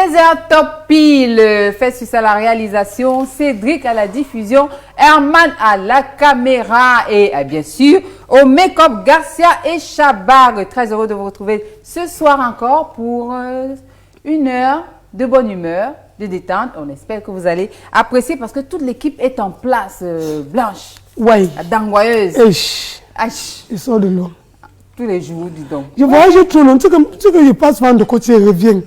16h top pile, fait sur ça la réalisation, Cédric à la diffusion, Herman à la caméra et bien sûr au make-up Garcia et Chabar. Très heureux de vous retrouver ce soir encore pour une heure de bonne humeur, de détente. On espère que vous allez apprécier parce que toute l'équipe est en place. Blanche, ouais. la dangoyeuse. Ils sont de l'eau. Tous les jours, dis donc. Je voyage trop long. Tu sais que je passe souvent de côté et reviens.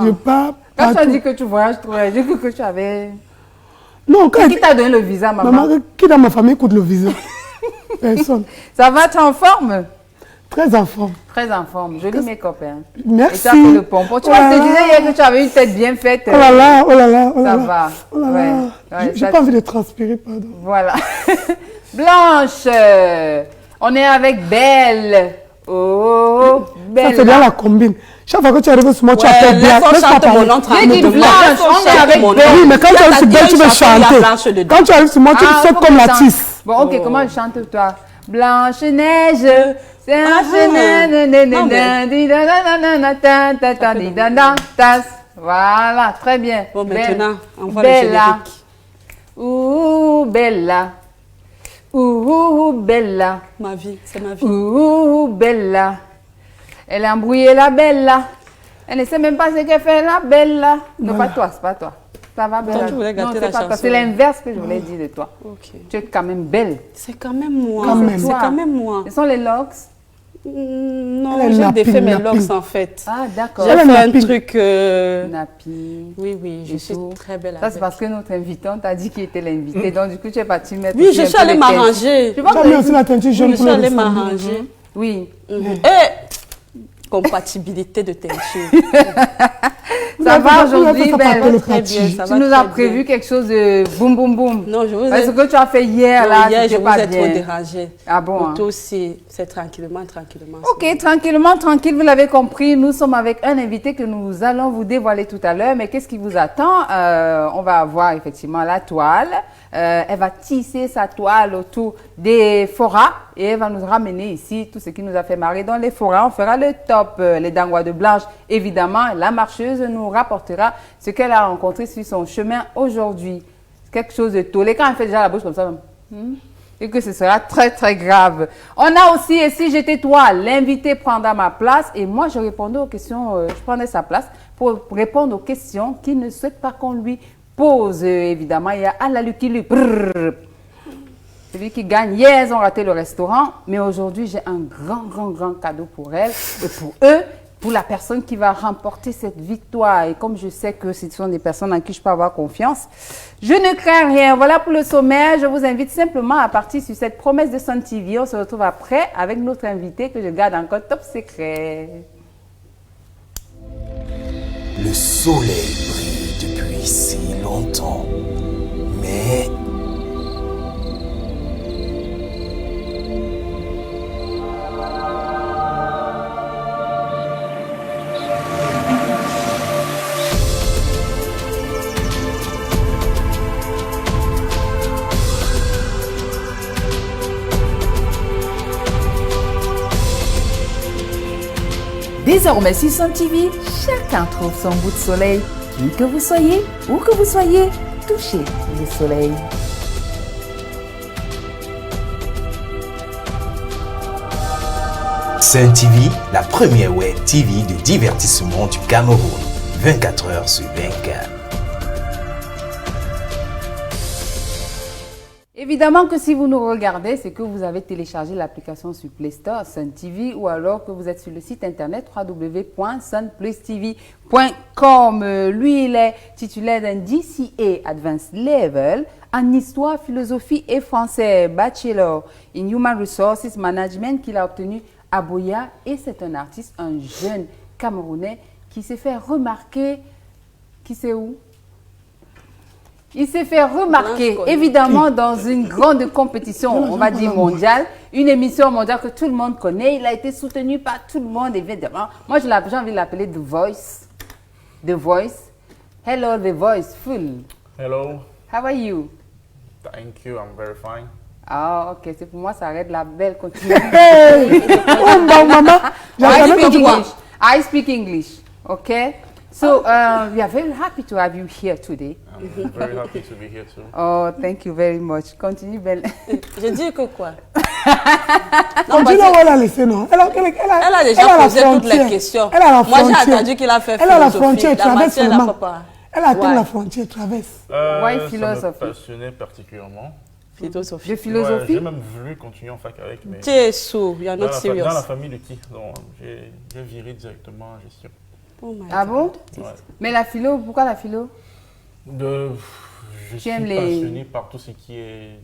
Je pars. Quand tu as dit que tu voyages trop, j'ai cru que tu avais... Non, qui t'a donné le visa, maman? Maman, qui dans ma famille coûte le visa? Personne. Ça va, tu es en forme? Très en forme. Très en forme. Joli mes copains. Merci. Et tu as fait le pompon. Tu vois, je te disais hier que tu avais une tête bien faite. Oh là là, oh là là, oh là là. Ça va. Oh là là. Ouais, J'ai pas envie de transpirer, pardon. Voilà. Blanche, on est avec Belle. Oh, Belle. Ça, c'est bien la combine. Chaque fois que tu arrives sur moi, tu appelles bien. Laisse-moi chanter mon nom tranquillement. Blanche, on est avec Belle. Oui, mais quand tu arrives sur Belle, tu veux chanter. Quand tu arrives sur moi, tu fais comme la tisse. Bon, ok, comment je chante toi? Blanche neige. Voilà, très bien. Bon, maintenant, on voit le générique. Ouh, Bella. Ouh, Bella. Ma vie, c'est ma vie. Ouh, Bella. Elle a embrouillé la Bella. Elle ne sait même pas ce qu'elle fait, la Bella. Non, pas toi, c'est pas toi. Ça va, Bella? Tu voulais gâter la chanson. C'est l'inverse que je voulais dire de toi. Ok. Tu es quand même belle. C'est quand même moi. C'est quand même moi. Ce sont les locks? Non, j'ai défait mes locks en fait. Ah, d'accord. J'ai fait un truc... Nappy. Oui, je suis très belle. Ça, c'est parce que notre invité, on t'a dit qu'il était l'invité. Donc, du coup, tu es parti mettre... Oui, je suis allée m'arranger. Tu as mis aussi la teinture jaune pour le allée m'arranger. Oui. Compatibilité de teinture. Ça va aujourd'hui, Belle? Très bien, ça va. Tu nous as prévu quelque chose de boum, boum, boum. Non, je vous ai... Parce que tu as fait hier, là, hier, je vous pas ai bien. trop dérangé. Ah bon? Toi aussi, c'est tranquillement. Ok, tranquillement, tranquille, vous l'avez compris, nous sommes avec un invité que nous allons vous dévoiler tout à l'heure. Mais qu'est-ce qui vous attend? On va avoir effectivement la toile. Elle va tisser sa toile autour des foras et elle va nous ramener ici tout ce qui nous a fait marrer dans les foras. On fera le top, les dangois de Blanche. Évidemment, la marcheuse nous rapportera ce qu'elle a rencontré sur son chemin aujourd'hui. Quelque chose de tôt. Quand elle fait déjà la bouche comme ça, et que ce sera très très grave. On a aussi, et si j'étais toi, l'invité prendra ma place et moi je répondais aux questions, je prenais sa place pour répondre aux questions qu'il ne souhaite pas qu'on lui pose. Évidemment, il y a Alalu qui lui... Celui qui gagne. Hier, ils ont raté le restaurant, mais aujourd'hui, j'ai un grand cadeau pour elle et pour eux, pour la personne qui va remporter cette victoire. Et comme je sais que ce sont des personnes en qui je peux avoir confiance, je ne crains rien. Voilà pour le sommaire. Je vous invite simplement à partir sur cette promesse de Sun TV. On se retrouve après avec notre invité que je garde encore top secret. Le soleil brille depuis si longtemps, mais... Désormais sur Sun TV, chacun trouve son bout de soleil. Qui que vous soyez, où que vous soyez, touchez le soleil. Sun TV, la première web TV de divertissement du Cameroun. 24 heures sur 24. Évidemment que si vous nous regardez, c'est que vous avez téléchargé l'application sur Play Store, Sun TV, ou alors que vous êtes sur le site internet www.sunplusTV.com. Lui, il est titulaire d'un DCA Advanced Level en histoire, philosophie et français, Bachelor in Human Resources Management qu'il a obtenu à Boya. Et c'est un artiste, un jeune Camerounais qui s'est fait remarquer, qui sait où? Il s'est fait remarquer, évidemment, dans une grande compétition, on va dire mondiale, une émission mondiale que tout le monde connaît. Il a été soutenu par tout le monde, évidemment. Moi, j'ai envie de l'appeler The Voice. The Voice. Hello, The Voice. Full. Hello. How are you? Thank you, I'm very fine. Ah, ok, c'est pour moi, ça arrête la belle continue. Oh, maman. I speak English, ok? So we are very happy to have you here today. I'm very happy to be here too. Oh, thank you very much. Continue, Belle. Je dis que quoi? Non, tu vois où elle a laissé, non? Elle a déjà posé toutes les questions. Elle a la Moi, frontière. j'ai entendu qu'il a fait Elle a la philosophie. frontière, traverse matière, seulement. pas. Elle atteint la frontière, traverse. Why Ça me philosophy? passionnait particulièrement. Philosophie. De philosophie? Ouais, j'ai même voulu continuer en fac avec, mais Tu es sourd, you're dans not serious. la famille de qui? Donc, j'ai viré directement en gestion. Oh my Ah bon? Ouais. Mais la philo, pourquoi la philo? Je suis aimes les- passionné par tout ce qui est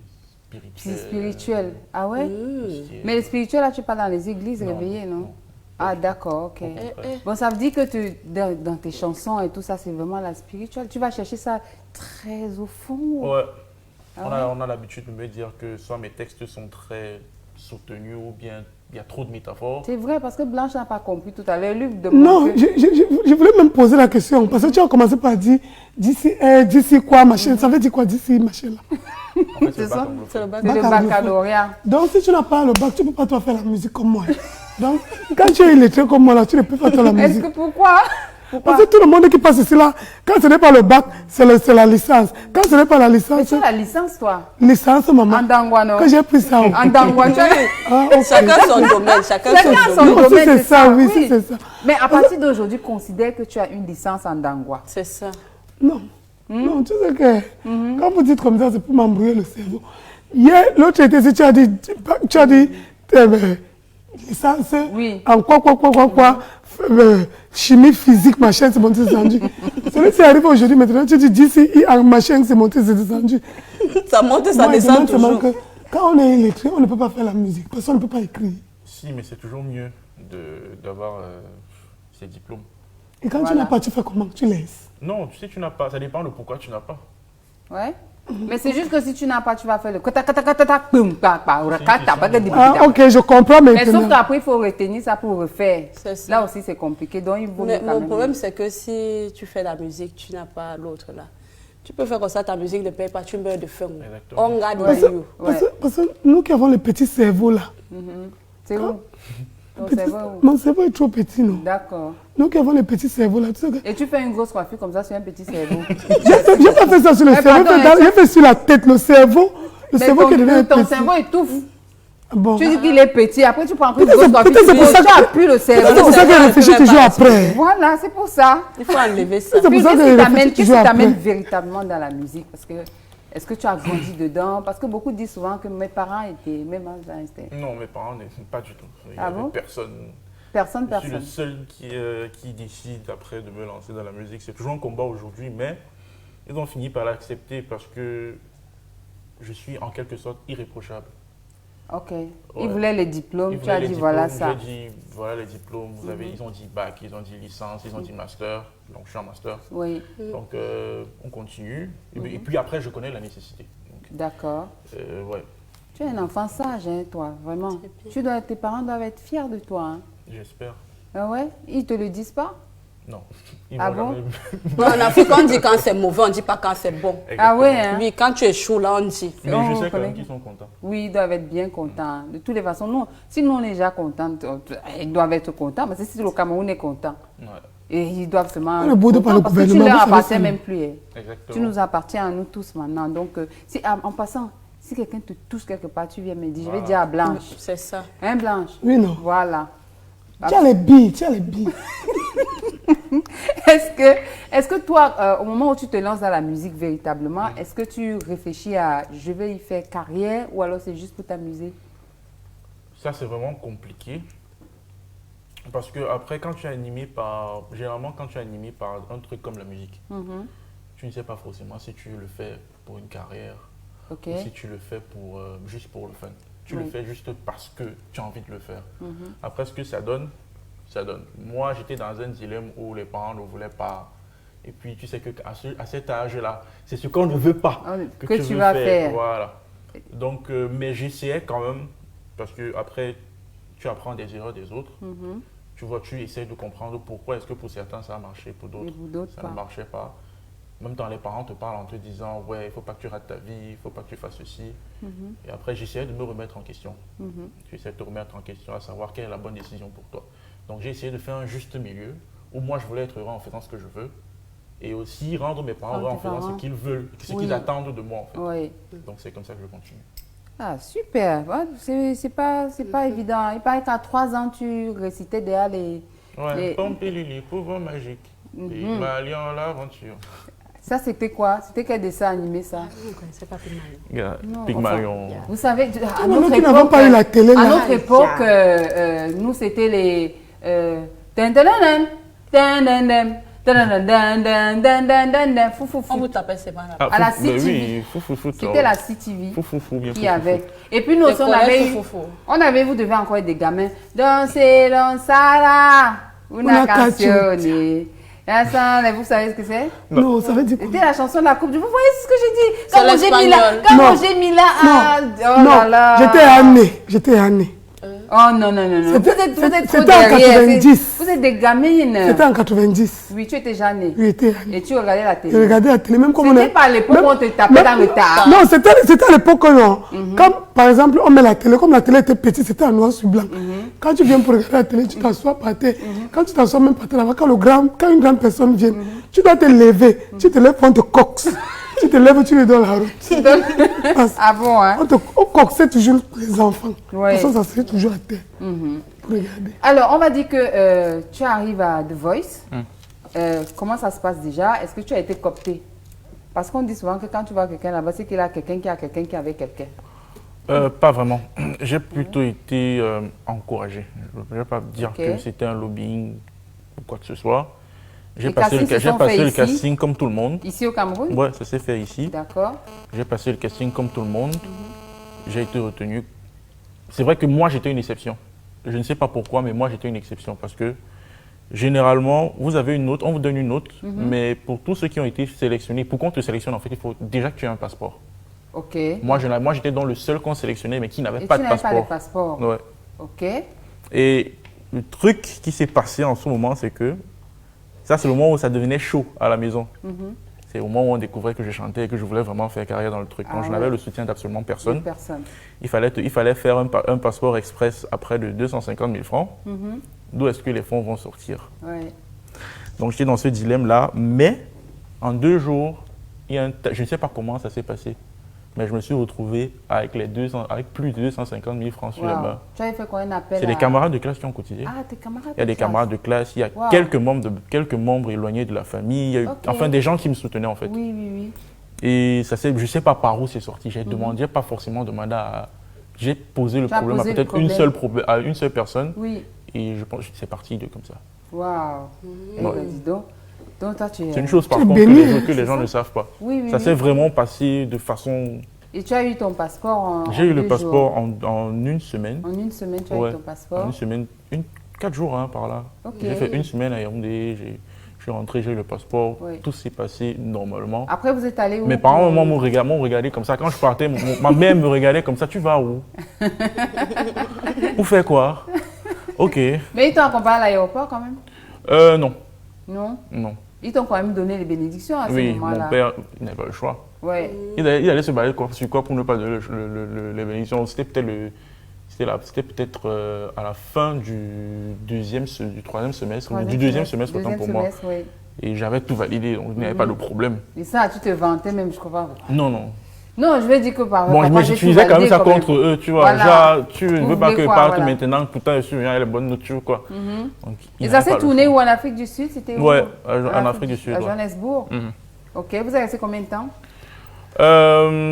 spirituel. C'est spirituel. Ah ouais? tout ce qui est- Mais le spirituel, là, tu parles dans les églises Non, réveillées, non? non. Ah, d'accord, ok. Bon, ça veut dire que dans tes chansons et tout ça, c'est vraiment la spirituelle. Tu vas chercher ça très au fond. Ouais. Ah On a l'habitude de me dire que soit mes textes sont très soutenus ou bien il y a trop de métaphores. C'est vrai, parce que Blanche n'a pas compris tout à l'heure. Lui me Non, demande que- je voulais même poser la question, parce que tu as commencé par dire d'ici quoi, machin. Ça veut dire quoi, d'ici, machin là? En fait, C'est le bac ça? anglophone. C'est le bac. c'est le Bac baccalauréat. Donc, si tu n'as pas le bac, tu ne peux pas toi faire la musique comme moi. Donc, quand tu es illettré comme moi, là, tu ne peux pas faire la Est-ce musique. que pourquoi? Parce que tout le monde qui passe ici, là, quand ce n'est pas le bac, c'est la licence. Quand ce n'est pas la Mais licence, tu as la licence, toi? licence, maman. En Dangwa, non? Que j'ai pris ça. En Dangwa, tu as Ah, ok. Chacun son domaine, chacun Chacun son son domaine. Non, si domaine, c'est c'est ça, ça, oui, oui. si c'est ça. Mais à partir d'aujourd'hui, considère que tu as une licence en Dangwa. C'est ça. Non. Non, tu sais que quand vous dites comme ça, c'est pour m'embrouiller le cerveau. Hier, l'autre était ici, tu as dit licence Oui. en quoi, chimie physique, machin, c'est monté descendu. Celui qui arrive aujourd'hui, maintenant, tu dis d'ici, en machin, c'est monté, c'est descendu. Ça monte et ça Moi, je descend demande seulement toujours. que quand on est illettré, on ne peut pas faire la musique, parce qu'on ne peut pas écrire. Si, mais c'est toujours mieux d'avoir ces diplômes. Et quand tu Voilà. n'as pas, tu fais comment? Tu laisses. Non, tu sais, tu n'as pas. Ça dépend de pourquoi tu n'as pas. Ouais. Mais c'est juste que si tu n'as pas, tu vas faire le kata, boum, pa, pa, rakata, Si, bagadi, Ah, bida. ok, je comprends Mais sauf maintenant. qu'après, il faut retenir ça pour refaire. C'est ça. Là aussi, c'est compliqué. Donc, il vaut mieux Mais quand mon même. problème, c'est que si tu fais la musique, tu n'as pas l'autre là. Tu peux faire comme ça, ta musique ne paye pas, tu meurs de faim. Exactement. On garde Ouais. you. Parce que nous qui avons les petits cerveaux là, C'est où? Donc, c'est vrai où? mon cerveau est trop petit, non? D'accord. Nous qui avons les petits cerveaux là, tu sais que... Et tu fais une grosse coiffure comme ça sur un petit cerveau. J'ai pas fait ça sur le Mais cerveau, pardon, j'ai fait sur la tête, le cerveau. Le Mais cerveau qui est devenu ton petit. cerveau étouffe. Bon. Tu dis qu'il est petit, après tu prends une Peut-être grosse c'est- coiffure, peut-être c'est pour ça tu que- appuies le C'est cerveau. pour ça qu'elle réfléchit peut-être toujours pas après. Voilà, c'est pour ça. Il faut enlever ça. C'est pour Puis ça qu'est-ce qu'elle qui réfléchit t'amène- qu'est-ce qui toujours t'amène après. véritablement dans la musique? Parce que est-ce que tu as grandi dedans? Parce que beaucoup disent souvent que mes parents étaient, même à c'était Non, mes parents, pas du tout. Il y Ah avait bon? personne. personne. Je suis le seul qui décide après de me lancer dans la musique. C'est toujours un combat aujourd'hui, mais ils ont fini par l'accepter parce que je suis en quelque sorte irréprochable. Ok. Ouais. Ils voulaient les diplômes, Ils tu as voulaient dit les voilà diplômes, ça. j'ai dit voilà les diplômes, ils ont dit bac, ils ont dit licence, ils ont dit master, donc je suis en master. Oui, Donc on continue. Et puis après, je connais la nécessité. Donc, d'accord. ouais, Tu es un enfant sage, hein, toi, vraiment. Tes parents doivent être fiers de toi. Hein. j'espère. Ah ouais? Ils te le disent pas? Non. Ils Ah vont bon? jamais- Non, en Afrique, on dit quand c'est mauvais, on ne dit pas quand c'est bon. Ah ouais, hein? Oui, quand tu échoues là, on dit. Mais Oh, je on sais quand connaît. même qu'ils sont contents. Oui, ils doivent être bien contents. De toutes les façons, nous, si nous on est déjà contents, ils doivent être contents. Parce que si le Cameroun est content, Ouais, et ils doivent seulement. On est boudé par le parce que tu gouvernement, leur vous savez appartiens ça, même non? plus. Hein. exactement. Tu nous appartiens à nous tous maintenant. Donc, si, en passant, si quelqu'un te touche quelque part, tu viens me dire, je vais Voilà. dire à Blanche. C'est ça. Hein, Blanche? Oui, non. Voilà. Tu as les billes, tu as les billes. Est-ce que toi, au moment où tu te lances dans la musique véritablement, est-ce que tu réfléchis à je vais y faire carrière ou alors c'est juste pour t'amuser? Ça, c'est vraiment compliqué. Parce que après, quand tu es animé par... Généralement, quand tu es animé par un truc comme la musique, tu ne sais pas forcément si tu le fais pour une carrière Ok. ou si tu le fais pour, juste pour le fun. Tu le Oui. fais juste parce que tu as envie de le faire. Après, ce que ça donne, ça donne. Moi, j'étais dans un dilemme où les parents ne voulaient pas. Et puis, tu sais qu'à à cet âge-là, c'est ce qu'on ne veut pas Que tu veux vas faire. Voilà. Donc, mais j'essayais quand même, parce que après, tu apprends des erreurs des autres. Tu vois, tu essaies de comprendre pourquoi est-ce que pour certains ça a marché, pour Et d'autres pour d'autres ça pas. ne marchait pas. Même quand les parents te parlent en te disant ouais, il ne faut pas que tu rates ta vie, il ne faut pas que tu fasses ceci. Et après, j'essayais de me remettre en question. J'essayais de te remettre en question, à savoir quelle est la bonne décision pour toi. Donc j'ai essayé de faire un juste milieu où moi je voulais être heureux en faisant ce que je veux et aussi rendre mes parents heureux en tes faisant parents. ce qu'ils veulent, ce Oui. qu'ils attendent de moi en fait. Oui. Donc c'est comme ça que je continue. Ah, super. Ouais, c'est pas évident. Il paraît qu'à 3 ans, tu récitais déjà les... Ouais, Pompilili, pouvoir magique, Pygmalion l'aventure. Ça, c'était quoi? C'était quel dessin animé, ça? Vous ne connaissez pas Pygmalion. Yeah, Non, Pygmalion. Vous savez, à Nous notre qui n'avons époque, pas eu la télé, à là. notre époque, nous, c'était les... Fou, fou, On fou. vous tapait ces mains-là. Ah, À la mais CTV. oui, fou, fou, fou, C'était la CTV Fou, fou, fou, bien qui fou, fou, avait. fou. Et puis nous aussi, on collège avait eu... fou, fou, fou. On avait, vous devez encore être des gamins. Dansez, Sara, una Una canzone. Ensemble, vous savez ce que c'est? Non, ça veut dire quoi? C'était la chanson de la Coupe du Monde. Vous voyez ce que j'ai dit? C'est Quand Roger Mila, l'espagnol. quand Non. Roger Mila a... Oh Non, là là. j'étais année. Oh non, non, non, non. Vous êtes trop c'était en derrière. 90. Vous êtes des gamines. C'était en 90. Oui, tu étais déjà née. J'étais année. Et tu regardais la Je télé. regardais la télé, même comme on C'était est. pas à l'époque même- où on te tapait dans le tas. Non, c'était à l'époque, non. Quand, par exemple, on met la télé, comme la télé était petite, c'était en noir sur blanc. Quand tu viens pour regarder la télé, tu t'assois par terre. Quand tu t'assois même par terre, là-bas, quand une grande personne vient, tu dois te lever. Tu te lèves, on te coxe. Tu te lèves, tu lui donnes la route. Parce- Ah bon, hein? on coxait toujours les enfants. Ouais. Parce que ça serait toujours à terre. Pour regarder. Alors, on va dire que tu arrives à The Voice. Comment ça se passe déjà? Est-ce que tu as été coopté? Parce qu'on dit souvent que quand tu vois quelqu'un là-bas, c'est qu'il a quelqu'un qui a quelqu'un qui avait quelqu'un. Pas vraiment. J'ai plutôt été encouragé. Je ne vais pas dire Ok. que c'était un lobbying ou quoi que ce soit. J'ai Les passé, castings se j'ai sont passé faits le ici? casting comme tout le monde. Ici au Cameroun? Ouais, ça s'est fait ici. D'accord. J'ai passé le casting comme tout le monde. J'ai été retenu. C'est vrai que moi, j'étais une exception. Je ne sais pas pourquoi, mais moi, j'étais une exception. Parce que généralement, vous avez une note, on vous donne une note, mais pour tous ceux qui ont été sélectionnés, pour qu'on te sélectionne, en fait, il faut déjà que tu aies un passeport. Ok. Moi, j'étais dans le seul qu'on sélectionnait, mais qui n'avait Et pas tu de n'avais pas de passeport. passeport? Ouais. Ok. Et le truc qui s'est passé en ce moment, c'est que ça, c'est le moment où ça devenait chaud à la maison. C'est au moment où on découvrait que je chantais et que je voulais vraiment faire carrière dans le truc. Donc, Ah je ouais. n'avais le soutien d'absolument personne. Personne. Il fallait faire un passeport express à près de 250 000 francs. D'où est-ce que les fonds vont sortir? Ouais. Donc, j'étais dans ce dilemme-là. Mais en 2 jours, je ne sais pas comment ça s'est passé, mais je me suis retrouvé avec plus de 250 000 francs sur les Wow. mains. Tu avais fait quoi, un appel C'est des camarades de classe qui ont cotisé. Ah, tes camarades. Il y a des de classe. camarades de classe, il y a Wow. quelques membres éloignés de la famille, il y a eu, Ok. enfin des gens qui me soutenaient en fait. Oui, oui, oui. Et je ne sais pas par où c'est sorti. J'ai demandé, pas forcément demandé à... J'ai posé le Tu as problème à posé le peut-être à une seule personne Oui. et je pense que c'est parti comme ça. Waouh. Eh Ouais. ben, dis donc. Donc, toi, tu es... C'est une chose par Tu es contre béni, que les c'est gens ça? ne savent pas. Oui, oui, Ça oui. s'est vraiment passé de façon... Et tu as eu ton passeport en J'ai eu le 2 passeport jours. en une semaine. En une semaine, tu as Ouais. eu ton passeport. En une semaine, 4 jours hein, par là. Ok. J'ai fait une semaine à Yaoundé, je suis rentré, j'ai eu le passeport, Oui. tout s'est passé normalement. Après, vous êtes allé où? Mes parents m'ont regardé comme ça. Quand je partais, ma mère me regardait comme ça. Tu vas où? Où faire quoi? Ok. Mais ils t'ont accompagné à l'aéroport quand même? Non. Non? Non. Ils t'ont quand même donné les bénédictions à ce Oui, moment-là. mon père, il n'avait pas le choix. Ouais. Il allait se balader sur quoi pour ne pas donner les bénédictions. C'était peut-être à la fin du troisième semestre, ou du deuxième semestre autant pour moi. Semestre, oui. Et j'avais tout validé, donc il n'y avait pas de problème. Et ça, tu te vantais même, je crois. Non, non. Non, je veux dire que par Bon, papa, mais j'ai j'utilisais tout quand même validé ça contre eux, tu vois. Voilà. Genre, tu ne Vous veux pas voulez qu'ils quoi, partent voilà. maintenant, pourtant je suis les bonnes notes, quoi. Donc, il Et n'y ça avait s'est pas le tourné choix. où? En Afrique du Sud? C'était où? Ouais, en Afrique du Sud. À ouais. Johannesburg? Mhm. Ok, vous avez resté combien de temps?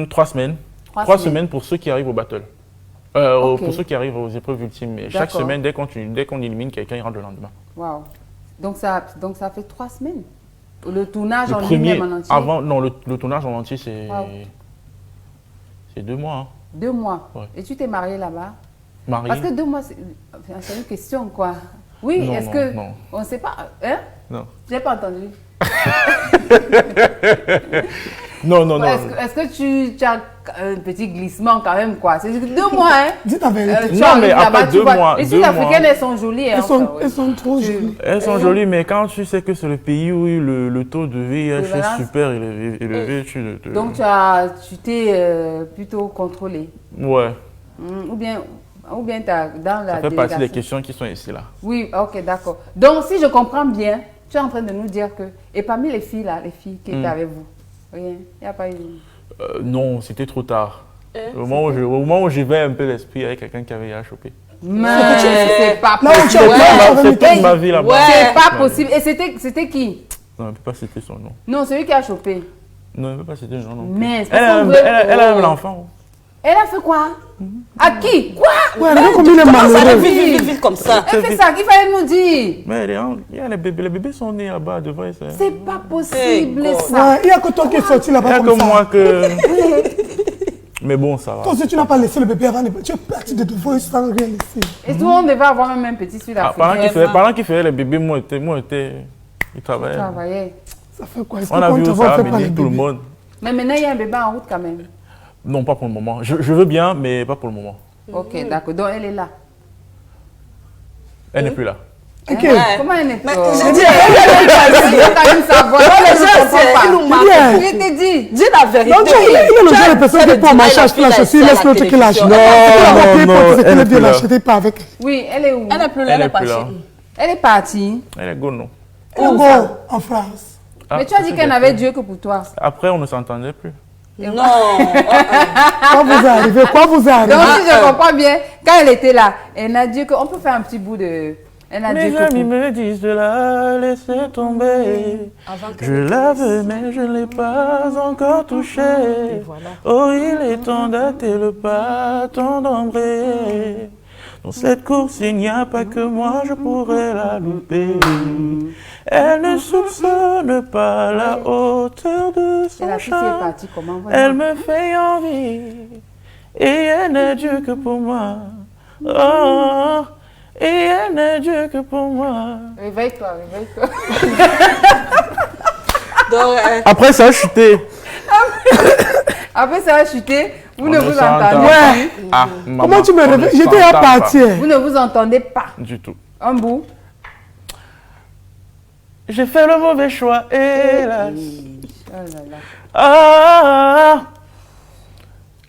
3 semaines. 3 3 semaines pour ceux qui arrivent au battle. Ok. Pour ceux qui arrivent aux épreuves ultimes. Et chaque D'accord. semaine, dès qu'on élimine quelqu'un, il rentre le lendemain. Waouh. Donc ça fait 3 semaines. Le tournage Le en premier, lui-même en entier? non, le tournage en entier, c'est Wow. 2 mois. Hein. 2 mois. Ouais. Et tu t'es marié là-bas? Marié. Parce que 2 mois, c'est une question, quoi. Oui, Non, est-ce non, que... non. On ne sait pas. Hein? Non. J'ai pas entendu. Non, non, non. Est-ce que tu as un petit glissement quand même, quoi? C'est 2 mois, hein? Dis ta vérité. Tu Non, arrives mais là-bas, après tu 2 vois. mois, Les 2 Sud-Africaines, mois. elles sont jolies, hein? Elles sont trop jolies. Elles sont jolies, mais quand tu sais que c'est le pays où le taux de VIH Prévalence. est super élevé, tu te... Donc tu t'es plutôt contrôlé. Ouais. Ou bien, Ou bien dans la Ça fait partie des délégation. questions qui sont ici là. Oui, ok, d'accord. Donc, si je comprends bien, tu es en train de nous dire que... Et parmi les filles, là, les filles qui étaient avec vous, rien, il n'y a pas eu... Non, c'était trop tard. Au moment où j'y vais un peu l'esprit avec quelqu'un qui avait déjà chopé. Mais c'est pas Là où tu possible. as C'est toute ma vie là-bas. C'est pas possible. Et c'était qui? Non, elle ne peut pas citer son nom. Non, celui qui a chopé. Non, elle ne peut pas citer son nom. Mais c'est Elle parce qu'on veut- elle a l'enfant. Elle a fait quoi? À qui? Quoi? Ouais, regarde comme il est Comment ça malheureux. vite comme ça? Elle fait ça, qu'il fallait nous dire. Mais il y a les bébés sont nés là-bas devant. C'est pas possible God. ça. Ouais, il n'y a que toi qui es sorti Il n'y là-bas a comme que ça. moi que... Mais bon, ça va. Toi aussi, tu n'as pas laissé le bébé avant. Tu es parti de The Voice sans rien laisser. Et tout le monde devait avoir un même petit celui Ah, d'Afrique. pendant qu'il faisait les bébés, moi, il travaillait. Travaillait. Ça fait quoi? Est-ce On a vu qu'on où ça va fait pas les mener tout le bébés? monde. Mais maintenant, il y a un bébé en route quand même. Non, pas pour le moment. Je veux bien, mais pas pour le moment. Ok, d'accord. Donc, elle est là. Elle n'est plus là. Ok. Ouais. Comment elle est Mais là? je dis, Je il nous manque. Bien. Je t'ai dit. Dis la vérité. Donc, il est le genre de personne qui peut en marcher, acheter la chaussure, laisse l'autre qui lâche. Non, Elle non, elle est n'est bien plus là. l'acheter, pas avec. Oui, elle est où? Elle n'est plus là, Elle elle est est plus là. partie. Elle est partie. Elle est go, non. Elle go en France. Ah, Mais tu as dit c'est qu'elle bien n'avait fait. Dieu que pour toi. Après, on ne s'entendait plus. Non. Quoi vous arrivez? Quoi vous Donc, arrive? si je comprends bien, quand elle était là, elle n'a dit qu'on peut faire un petit bout de... Elle n'a dit Mes que amis pour... me disent de la laisser tomber. Je la veux, mais je ne l'ai pas encore touchée. Oh, il est temps d'hâter le pas, temps d'embrayer. Dans cette course, il n'y a pas que moi, je pourrais la louper. Elle ne soupçonne pas la hauteur de Et son la fille est charme. partie comment? Elle me fait envie, et elle n'est Dieu que pour moi. Oh, et elle n'est Dieu que pour moi. Réveille-toi, réveille-toi. Donc, Après, ça a chuté. Après, ça va chuter. Vous ne On vous s'entend entendez pas. plus. Ah, maman, Comment tu me on ne réveilles? J'étais à s'entend pas. partir. Vous ne vous entendez pas. Du tout. Un bout. J'ai fait le mauvais choix, hélas. Oh là là. Ah,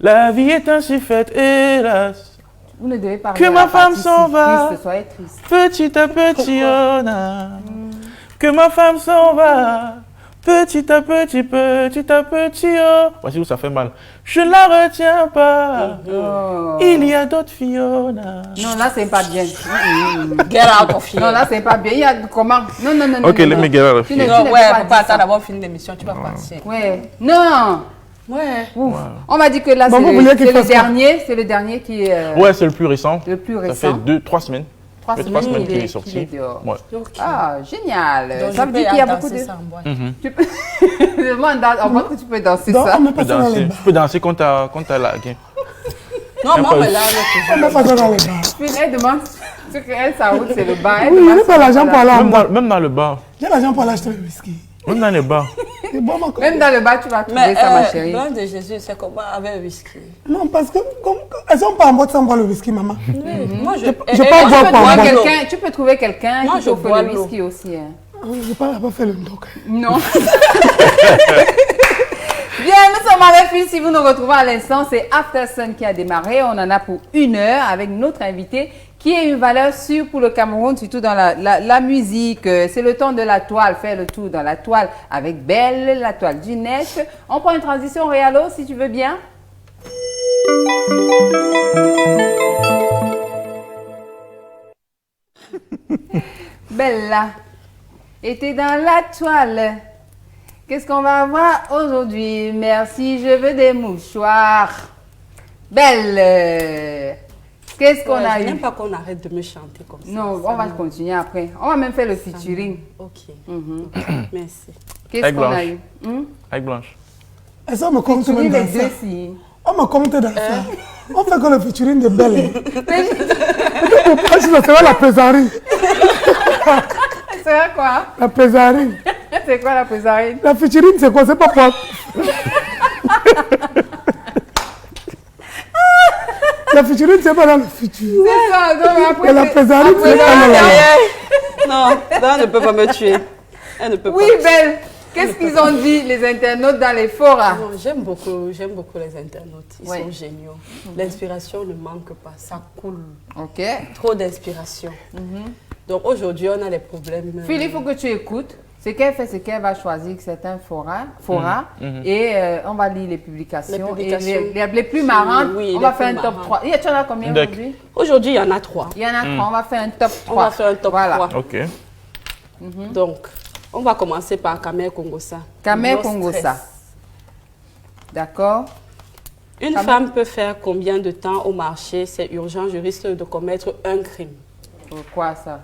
la vie est ainsi faite, hélas. Vous ne devez pas Que arriver ma à la femme partie s'en si va. triste, soyez triste. Petit à petit, on a. Que ma femme s'en va. Petit à petit, oh. Voici où ça fait mal. Je ne la retiens pas. Oh. Il y a d'autres Fiona. Non, là, c'est pas bien. get out of here. Non, là, c'est pas bien. Il y a comment? Non, non, non. Ok, non, let non. me get out of Tu ne- here. tu Non, ne ouais, peux pas faut pas dire attendre ça. d'avoir fini l'émission, tu vas partir. Ouais. Non. Ouais. Ouf. On m'a dit que là, Bon, vous c'est voulez le, qu'il c'est le fasse quoi? dernier. C'est le dernier qui est Ouais, c'est le plus récent. le plus Ça récent. fait 3 semaines. 3 fait semaines, 3 semaines qu'il qu'il est est sorti. dehors. Ouais. Ok. Ah, génial. Donc, Ça je veut peux dire qu'il y a danser beaucoup de... ça en boîte. Tu peux... Demande en boîte que tu peux danser Donc, ça. on met pas Tu peux ça dans les danser, bars. tu peux danser quand t'as lagué. Non, moi, mais là, On met pas ça dans les bars. Puis elle demande ce qu'elle, sa route, c'est le bar. Elle Oui, il n'y demande a pas l'argent pour aller en bas. Même dans le bar. J'ai l'argent pour aller acheter le whisky. Même dans les bars. C'est bon, ma Même dans le bar, tu vas trouver mais ça, ma chérie. blanc de Jésus, c'est comment avec un whisky? Non, parce que, elles sont pas en boîte sans boire le whisky, maman. Moi, je je et- peux et pas moi, boire je peux pour boire moi. de l'eau. Tu peux trouver quelqu'un Moi, qui je t'offre bois le l'eau. whisky aussi. Hein. Oui, j'ai pas fait le doc. Non. Bien, nous sommes avec Phil. Si vous nous retrouvez à l'instant, c'est After Sun qui a démarré. On en a pour 1 heure avec notre invité qui est une valeur sûre pour le Cameroun, surtout dans la musique. C'est le temps de la toile, faire le tour dans la toile avec Belle, la toile du net. On prend une transition, Réalo, si tu veux bien. Bella était dans la toile. Qu'est-ce qu'on va avoir aujourd'hui? Merci, je veux des mouchoirs. Belle. Qu'est-ce qu'on Ouais, a je eu? n'aime pas qu'on arrête de me chanter comme ça. Non, Ça on va me- continuer après. On va même faire le featuring. Ok. Mhm. Merci. Qu'est-ce Avec qu'on a Blanche. eu? Avec Blanche. Et ça, on me compte Featuring même les dans deux, ça. si. On me compte dans ça. On fait que le featuring de Belle. Pourquoi ça sera la plaisanterie? C'est vrai quoi? La plaisanterie. C'est quoi la pesarine? La featuring, c'est quoi? C'est pas pour... La featuring, c'est pas dans le futur. C'est ça, donc après. Et la c'est- plaisanterie, après, c'est pas dans la... Non, elle ne peut pas me tuer. Elle ne peut Oui, pas. Belle. Qu'est-ce qu'ils ont dit, les internautes, dans les forums? Non, j'aime beaucoup les internautes. Ils sont géniaux. L'inspiration ne manque pas, ça coule. Ok. Trop d'inspiration. Donc aujourd'hui, on a des problèmes. Phil, il faut que tu écoutes. Ce qu'elle fait, c'est qu'elle va choisir certains forats et on va lire les publications. Et les plus marrantes, on va faire un top 3. Tu en as combien aujourd'hui? Aujourd'hui, il y en a 3. Il y en a 3, on va faire un top 3. On va faire un top 3. Ok. Donc, on va commencer par Kamer Kongosa. Kamer Kongosa. D'accord. Une femme peut faire combien de temps au marché? C'est urgent, je risque de commettre un crime. Pourquoi ça?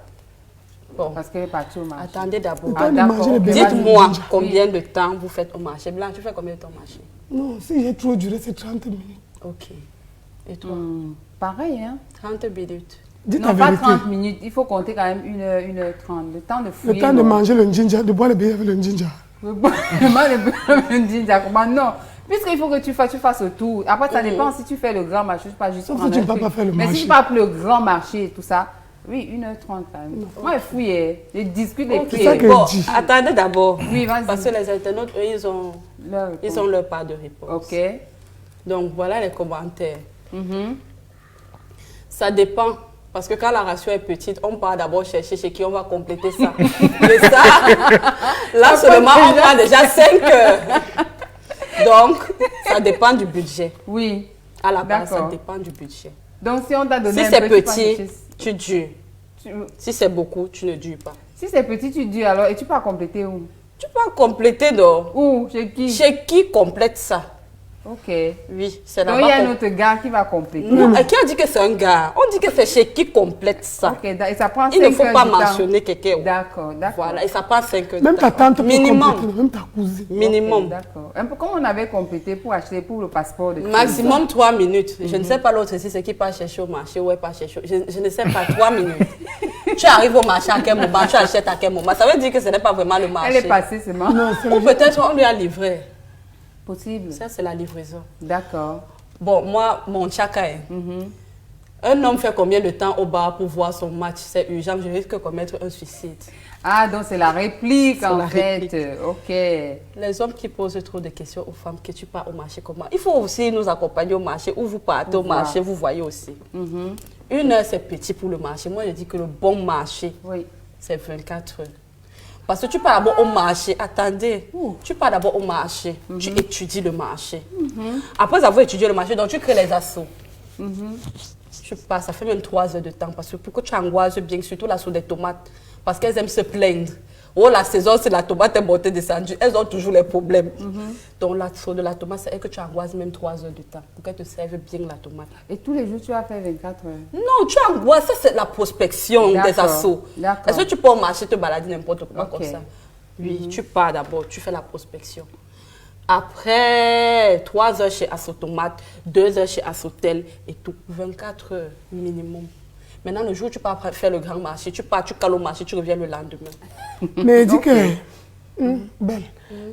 Bon. Parce qu'elle est partie au marché. Attendez d'abord. Dites-moi combien de temps vous faites au marché. Blanc, tu fais combien de temps au marché? Non, si j'ai trop duré, c'est 30 minutes. Ok. Et toi? Pareil, hein? 30 minutes. Dites non, pas 30 minutes. Il faut compter quand même 1h30. Le temps de fouiller. Le temps de manger le ginger, de boire le bébé avec le ginger. Le ginger, comment? Non. Puisqu'il faut que tu fasses autour. Après, ça dépend si tu fais le grand marché, pas juste sauf si tu ne peux pas faire le marché. Mais si tu parles le grand marché et tout ça, oui, 1h30 quand même. Moi, je fouille, je discute les prix. Bon, attendez d'abord. Oui, vas-y. Parce que les internautes, eux, ils ont leur part de réponse. Ok. Donc, voilà les commentaires. Ça dépend. Parce que quand la ration est petite, on part d'abord chercher chez qui on va compléter ça. Mais ça, là seulement, on prend déjà 5 heures. Donc, ça dépend du budget. Oui. À la base, ça dépend du budget. Donc, si on t'a donné si c'est petit, tu dures. Si c'est beaucoup, tu ne dures pas. Si c'est petit, tu dures alors. Et tu peux compléter où? Tu peux compléter donc. Où? Chez qui? Chez qui complète ça? Ok. Oui, c'est là-bas. Donc, il y a un autre gars qui va compléter. Non, qui a dit que c'est un gars? On dit que c'est chez qui complète ça. Ok, et ça prend 5 Il heures. ne faut pas mentionner quelqu'un. D'accord, d'accord. Voilà, et ça prend 5 heures. Même ta tante peut minimum. compléter, même ta cousine. Minimum. D'accord. Un peu comme on avait complété pour acheter pour le passeport. De Maximum 3 minutes. Je ne sais pas l'autre ici, c'est qui part chercher au marché ou pas chercher. Je ne sais pas, 3 minutes. Tu arrives au marché à quel moment, tu achètes à quel moment. Ça veut dire que ce n'est pas vraiment le marché. Elle est passée seulement. Ou peut-être on lui a livré. Possible. Ça, c'est la livraison. D'accord. Bon, moi, mon tchaka est. Un homme fait combien de temps au bar pour voir son match? C'est urgent, je risque de commettre un suicide. Ah, donc c'est la réplique en la fait. réplique. Ok. Les hommes qui posent trop de questions aux femmes, que tu pars au marché comment? Il faut aussi nous accompagner au marché ou vous partez au marché, vous voyez aussi. 1 heure, c'est petit pour le marché. Moi, je dis que le bon marché, c'est 24 heures. Parce que tu pars d'abord au marché, attendez, tu pars d'abord au marché, tu étudies le marché. Après avoir étudié le marché, donc tu crées les assauts. Tu pars, ça fait même 3 heures de temps. Parce que pourquoi tu angoisses bien, surtout l'assaut des tomates? Parce qu'elles aiment se plaindre. Oh, la saison, c'est la tomate est montée, descendue. Elles ont toujours les problèmes. Donc, l'assaut de la tomate, c'est que tu angoisses même 3 heures de temps pour qu'elle te serve bien la tomate. Et tous les jours, tu vas faire 24 heures? Non, tu angoisses, ça c'est la prospection des assauts. Est-ce que tu peux au marché te balader n'importe comment comme ça? Oui, tu pars d'abord, tu fais la prospection. Après 3 heures chez Assotomate, 2 heures chez Assotel et tout, 24 heures minimum. Maintenant, le jour où tu pars faire le grand marché, tu pars, tu cales au marché, tu reviens le lendemain. Mais dis que, belle,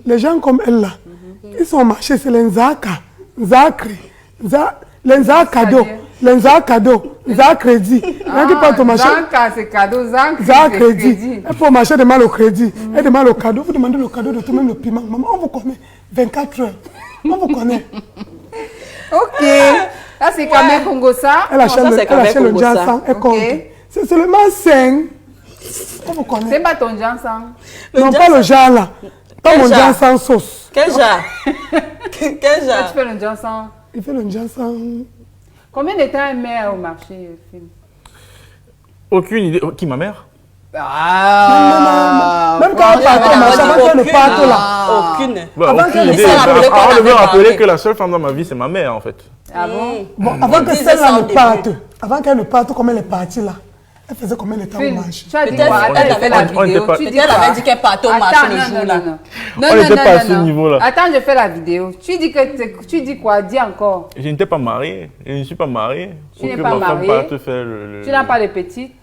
les gens comme elle là, ils sont au marché, c'est les Nzaka, Nzakri, les Nzakado, les Nzakado, Nzakrédit. Zanka, c'est cadeau, Zanka, c'est crédit. Elle peut au marché demander le crédit, elle demande le cadeau, vous demandez le cadeau de tout, même le piment. Maman, on vous connaît, 24 heures, on vous connaît. Ok. Là, c'est Kamer Kongosa. Elle achète le Jansan, elle compte. C'est seulement 5. On vous connaît. C'est pas ton Jansan. Non, pas le genre là. Pas mon Jansan sauce. Quel genre? Quel genre? Tu fais le Jansan. Il fait le Jansan. Combien de temps elle met au marché, Phil? Aucune idée. Qui, ma mère? Ah, même quand on part au marché, avant qu'elle ne parte là. Aucune. Aucune idée. On veut rappeler que la seule femme dans ma vie, c'est ma mère, en fait. Ah bon? Bon, avant que celle-là ne parte, avant qu'elle ne parte, comme elle est partie là, elle faisait combien de temps au marché? Tu as dit quoi? Elle avait la vidéo. Elle avait dit qu'elle partait au marché le jour là. On n'était pas à ce niveau-là. Attends, je fais la vidéo. Tu dis quoi? Dis encore. Je n'étais pas marié. Je ne suis pas marié. Tu n'es pas marié. Tu n'as pas de petite.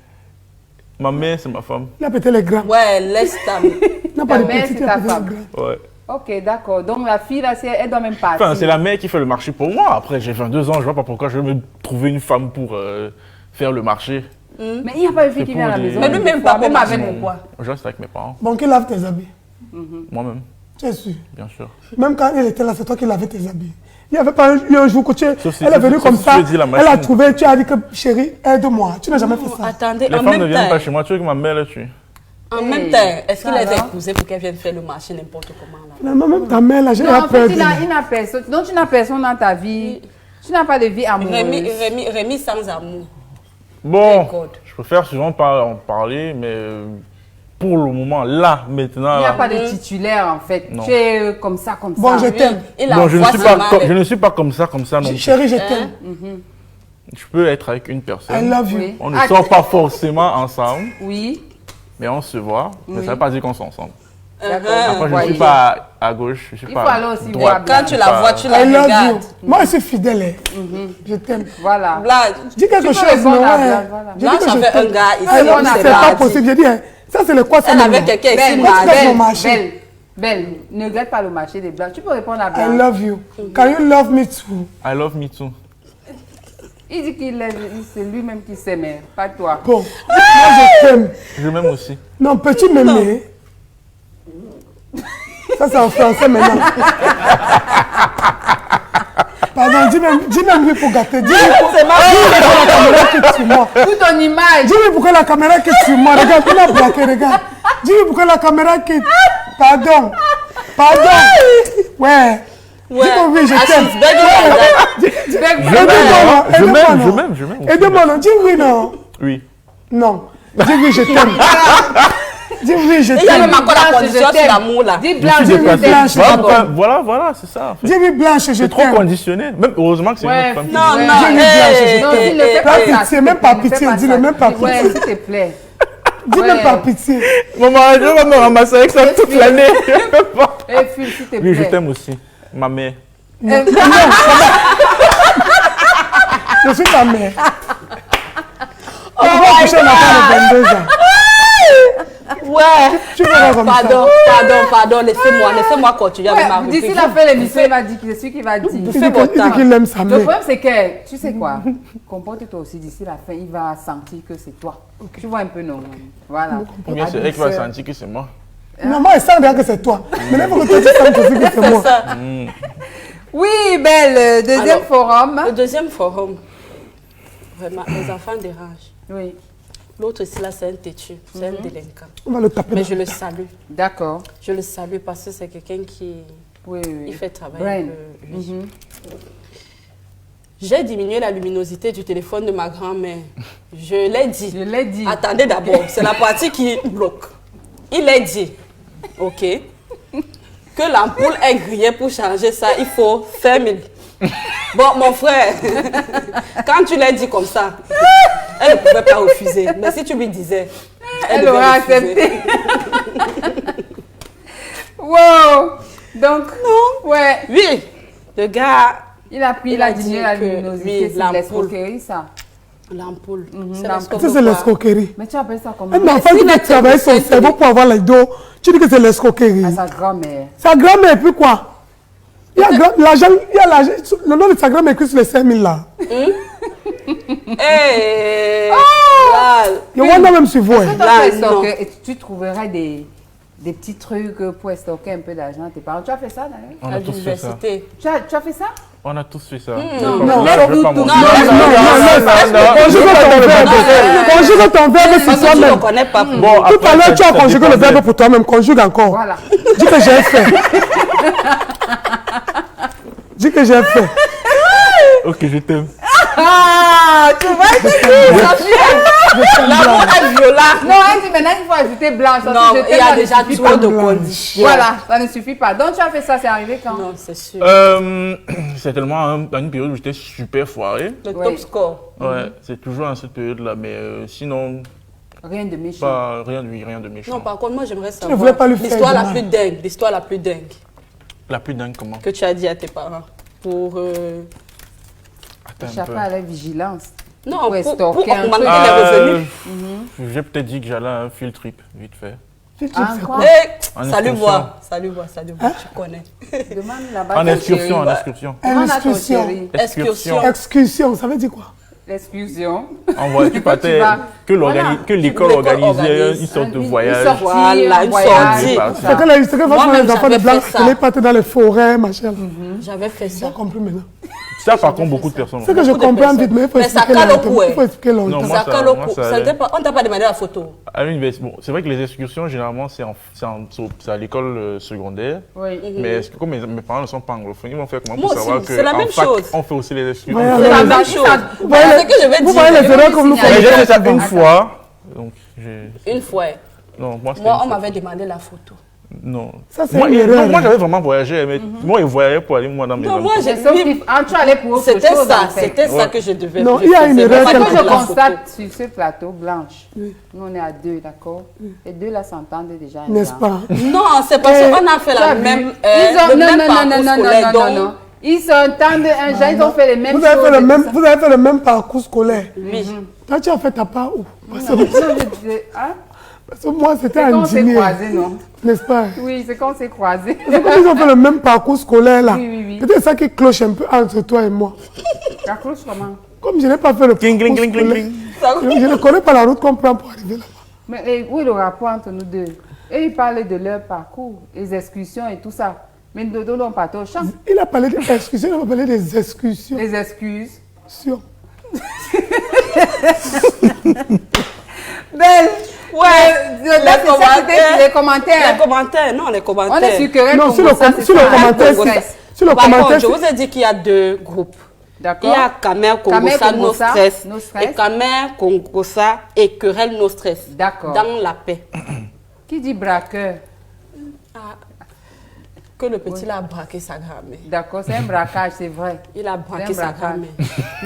Ma mère, c'est ma femme. Il a pété les grands. Ouais, laisse ta mère. Il n'a pas Ta de mère, petite, c'est il a ta pété les femme. grands. Ouais. Ok, d'accord. Donc la fille, là, elle doit même partir. Enfin, c'est la mère qui fait le marché pour moi. Après, j'ai 22 ans, je ne vois pas pourquoi je vais me trouver une femme pour faire le marché. Mais il n'y a pas de fille qui vient à la maison. Mais lui-même pas même pour avec marcher. pourquoi? Je reste avec mes parents, Bon, qui lave tes habits? moi-même. Tu es sûr? Bien sûr. Même quand elle était là, c'est toi qui l'avais tes habits. Il n'y avait pas eu un jour que Sauf si- elle est venue sauf comme si ça, tu dis la elle a machine. trouvé, tu as dit que chérie, aide-moi. Tu n'as jamais fait ça. Attendez, Les en femmes ne même viennent pas temps, chez moi, tu veux que ma mère la tue. en même temps, est-ce qu'il les a épousés pour qu'elles viennent faire le marché n'importe comment là? Finalement, même ta mère, là, j'ai Non, la en peur. fait, il n'a personne. Donc, tu n'as personne dans ta vie. Tu n'as pas de vie amoureuse. Rémi sans amour. Bon, Écoute. je préfère souvent pas en parler, mais pour le moment, là, maintenant. Il n'y a là, pas de titulaire, en fait. Non. Tu es comme ça, comme Bon, ça. je t'aime. Il bon, je ne, envoie suis sa pas main comme, avec- je ne suis pas comme ça non plus. Chérie, je t'aime. Je peux être avec une I personne. love you. Oui. On ne Ah, sort pas forcément ensemble, Oui. mais on se voit. Mais ça ne veut pas dire qu'on s'est ensemble. D'accord. Après, vous je ne voyez. suis pas à gauche, je ne suis Il pas faut aller à aussi droite. voir Quand je tu suis la pas- vois, tu la I love regardes. you. Moi, je suis fidèle. Je t'aime. Voilà. Blanche, Dis quelque peux chose, répondre non? à ouais. Blanche, voilà. J'ai dit Blanche que je avait un t'aime. gars ici, Ah, non, on s'est c'est pas pas possible. dit. J'ai dit, hein, ça, c'est le quoi, ça Elle maintenant. avait quelqu'un ici, Belle, mais Quand tu fais mon belle, marché. belle, belle. Ne regrette pas le marché des blancs. Tu peux répondre à I Blanche. love you. Can you love me too? I love me too. Il dit c'est lui-même qui s'aime, pas toi. Bon, moi, je t'aime. Je m'aime aussi. Non, peux-tu m'aimer? Ça, c'est en français maintenant. Pardon, dis-moi pour gâter. Dis-moi pourquoi la caméra qui tue moi. Pour ton image. Dis-moi pourquoi la caméra qui tue moi. Regarde, il a braqué, regarde. Dis-moi pourquoi la caméra qui... Pardon. Ouais. Dis-moi oui, je t'aime. Je Aide-moi, m'aime, non. je m'aime, je m'aime aussi. Aide-moi, non. Dis oui, non. Oui. Non. Dis oui, je t'aime. Dis oui, je Il y a même t'aime. encore la condition je sur t'aime. l'amour là. Dis Je suis Blanche, je déplacé. t'aime. Blanche. Voilà, c'est ça. En fait. Dis oui, Blanche, je C'est trop t'aime. conditionné. Même heureusement que c'est une Ouais, autre femme. qui Non, dit. non, Dis-lui, Blanche, je Non, t'aime. s'il ne fait Pas pas pitié, ça, s'il te même plaît, pas ne fais pitié, pas dis-le ça. même pas Ouais, pitié. s'il te plaît. Dis même Ouais. pas pitié. Maman, je vais me ramasser avec ça toute l'année. Eh, Phil, s'il te plaît. Oui, je t'aime aussi. Ma mère. Je suis ta mère. On va coucher un enfant de 22 ans. Ouais. Tu verras comme ça. Pardon, laissez-moi continuer avec ma Ouais, rubrique. d'ici la fin de l'émission, il va dire c'est celui qui va dire. Il dit qu'il aime sa Le mère. problème, c'est que, tu sais quoi, comporte-toi aussi d'ici la fin, il va sentir que c'est toi. Tu vois un peu, non? Voilà. Ou bien c'est elle qui va sentir que c'est moi. Non, moi, elle sent déjà que c'est toi. Mais il faut que toi, tu sentes aussi que c'est moi. Ça. Oui, Belle, deuxième Alors, forum. Le deuxième forum, vraiment, les enfants dérangent. Oui, L'autre ici, là, c'est un têtu, c'est un délinquant. On va le taper. Mais là. je le salue. d'accord. Je le salue parce que c'est quelqu'un qui Oui, oui. il fait travailler Brain. un peu, oui. J'ai diminué la luminosité du téléphone de ma grand-mère. Je l'ai dit. Je l'ai dit. Attendez d'abord, c'est la partie qui bloque. Il est dit, ok, que l'ampoule est grillée pour changer ça, il faut 5 000. Bon, mon frère, quand tu l'as dit comme ça, elle ne pouvait pas refuser. Mais si tu lui disais, Elle devait aurait refuser. accepté. Wow. Donc, ouais, Oui, le gars, il a pris Il la a dit diminué la que, luminosité, oui, c'est l'ampoule. l'escroquerie, ça. l'ampoule. l'ampoule. Ça, c'est l'escroquerie. Mais tu appelles ça comment? Un enfant qui veut travailler son cerveau pour avoir les dos, tu dis que c'est l'escroquerie. À sa grand-mère. Sa grand-mère, et puis quoi? Il y a l'argent, le nom de sa grand-mère écrit sur les 5 000 là. Hey, Il y a même sur vous. Toi, Là, tu es non. stalker et tu trouverais des petits trucs pour stocker un peu d'argent à tes parents. Tu as fait ça d'ailleurs? On à a tous fait ça. l'université. Tu as fait ça? On a tous fait ça. Non, Je vais pas non, mentir. Conjugue ton verbe sur Parce que tu ne toi-même. connais pas. Bon, Tout à après, l'heure, tu as ça conjugué le dépendait. verbe pour toi-même. Conjugue encore. Voilà. Dis que j'ai fait. Dis que j'ai fait. Ok, je t'aime. Ah, tu vois, c'est L'amour est violent. Non, elle dit maintenant il faut ajouter blanche. parce Non, que je il y t'aime, a ça ne déjà suffit trop pas. de conditions. Voilà, ça ne suffit pas. Donc tu as fait ça, c'est arrivé quand? Non, c'est sûr. C'est tellement dans une période où j'étais super foiré. Le Oui. top score. Ouais, c'est toujours dans cette période-là, mais sinon, Rien de méchant. pas rien de méchant. Non, par contre, moi, j'aimerais ne voulais savoir pas lui faire l'histoire du la mal. plus dingue, l'histoire la plus dingue La plus dingue, comment? que tu as dit à tes parents pour... Attends un peu. Chacun a la vigilance. Non, Ouais, pour stalker un augmenter peu. les revenus. J'ai peut-être dit que j'allais à un field trip, vite fait. Ah, quoi? Eh, En salut excursion. voir, salut voir, tu connais. Demande là-bas. En ton excursion, chéri. en excursion. Demande à ton Excursion. chéri. Excursion. Excursion, ça veut dire quoi? l'excursion. Tu partais, que l'école organisait une sorte de voyage. Voilà, une voyage. sortie. C'est que les enfants de blanc, ça. ils partaient dans les forêts, machin. J'avais fait J'ai ça. compris maintenant. Ça, par contre, beaucoup de personnes. C'est que je Beaucoup de comprends personnes. vite, mais il faut Mais ça expliquer cale au longtemps. cou, Il faut expliquer longtemps. Non, moi, Ça ça- colle au moi, cou. ça Ça allait. n'était pas- On t'a pas demandé la photo. À l'université, bon, c'est vrai que les excursions, généralement, c'est à l'école secondaire. Oui. Mais est-ce que comme mes parents ne sont pas anglophones, ils vont faire comment Moi pour savoir aussi, que c'est la en même fac, chose. on fait aussi les excursions. Ouais, C'est ouais, la ouais. même chose. Vous voyez C'est ce que je vais vous voyez les dire. erreurs comme nous signaler. Mais j'ai faisons. fait ça une fois. Donc, Une fois. non, moi, c'était Moi, une on fois. m'avait demandé la photo. Non. Ça, c'est Moi, une erreur. moi, j'avais vraiment voyagé, mais moi, ils voyageaient pour aller moi dans mes Non, moi, amis. j'ai Sauf tu allais pour autre chose. C'était ça, en fait. c'était ça Ouais. que je devais Non, je il y a faisais une erreur pas Ce que quelque de je la photo. constate sur ce plateau, Blanche, nous on est à deux, d'accord? Les deux là s'entendent déjà. N'est-ce pas? Non, c'est parce qu'on a fait Tu la as vu? même, Ils ont, le non, même non, parcours non, non, scolaire. non, non, non. Ils s'entendent un genre, ils ont fait les mêmes Vous avez choses. fait le et même, tout ça. vous avez fait le même parcours scolaire. Oui. Toi, tu as fait ta part où? Parce que, Non, je disais, hein? parce que moi, c'était C'est un quand on s'est dîner. croisés, non? N'est-ce pas? Oui, c'est quand on s'est croisés. C'est comme ils ont fait le même parcours scolaire là. Oui, oui, oui. Peut-être ça qui cloche un peu entre toi et moi. La cloche comment? Comme je n'ai pas fait le Cling, parcours cling, cling, cling, scolaire, cling. je ne connais pas la route qu'on prend pour arriver là-bas. Mais où est le rapport entre nous deux? Et ils parlaient de leur parcours, les excursions et tout ça. Mais nous deux, on partait au champ. Il a parlé des excursions, il a parlé des excursions. Les excuses. Belle! Ouais, Les commentaires. Les commentaires, non, les commentaires. On est sur Querelle Non, sur le, Congo, ça, com- c'est sur le ça. commentaire, Ouais. sur le Par contre, commentaire, je vous ai dit qu'il y a deux groupes. Il y D'accord. a Kamer Congossa, Kamer No Congossa, Stress. No Stress. Et Kamer Congossa et Querelle No Stress. D'accord. Dans la paix. Qui dit braqueur? Que le petit là a braqué sa grand-mère. D'accord, c'est un braquage, c'est vrai. Il a braqué C'est un sa braquage. grand-mère.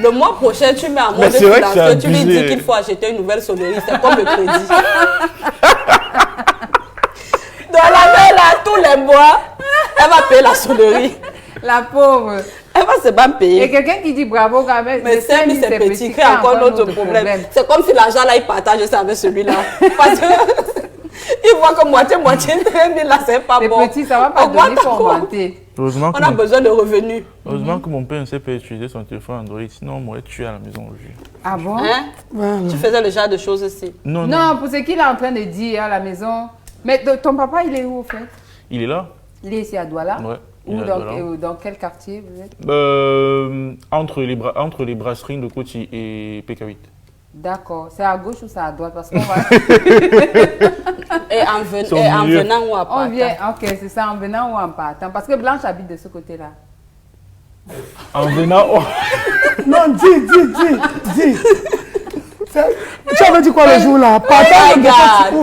Le mois prochain, tu mets en Mais mode c'est vrai que c'est financier, tu lui abusé. dis qu'il faut acheter une nouvelle sonnerie. C'est comme le crédit. Dans la main là, tous les mois, elle va payer la sonnerie. La pauvre. Elle va se pas Et payer. quelqu'un qui dit bravo quand même. Mais c'est mis ses petits, crée encore notre problème. C'est comme si l'argent là, il partage ça avec celui-là. Parce que il voit que moitié, 3 000 là, c'est pas Les bon. petits, ça va pas Augmente donner son encore. vanté. Heureusement On a besoin de revenus. que mon père ne sait pas utiliser son téléphone Android, sinon on m'aurait tué à la maison aujourd'hui. Ah bon? Hein? voilà. Tu faisais le genre de choses aussi. Non, Non, pour ce qu'il est en train de dire à la maison. Mais ton papa, il est où au fait? Il est là. Il est ici à Douala? Ouais. il Ou est à Douala. dans quel quartier vous êtes? Entre les brasseries de Koti et PK8. D'accord. C'est à gauche ou c'est à droite? Parce qu'on va. Et en, C'est au et en milieu. venant ou à On partant. vient. Ok, c'est ça, en venant ou en partant. Parce que Blanche habite de ce côté-là. En venant, oh, Non, dis. Tu avais dit quoi le jour là? Partant de regarde.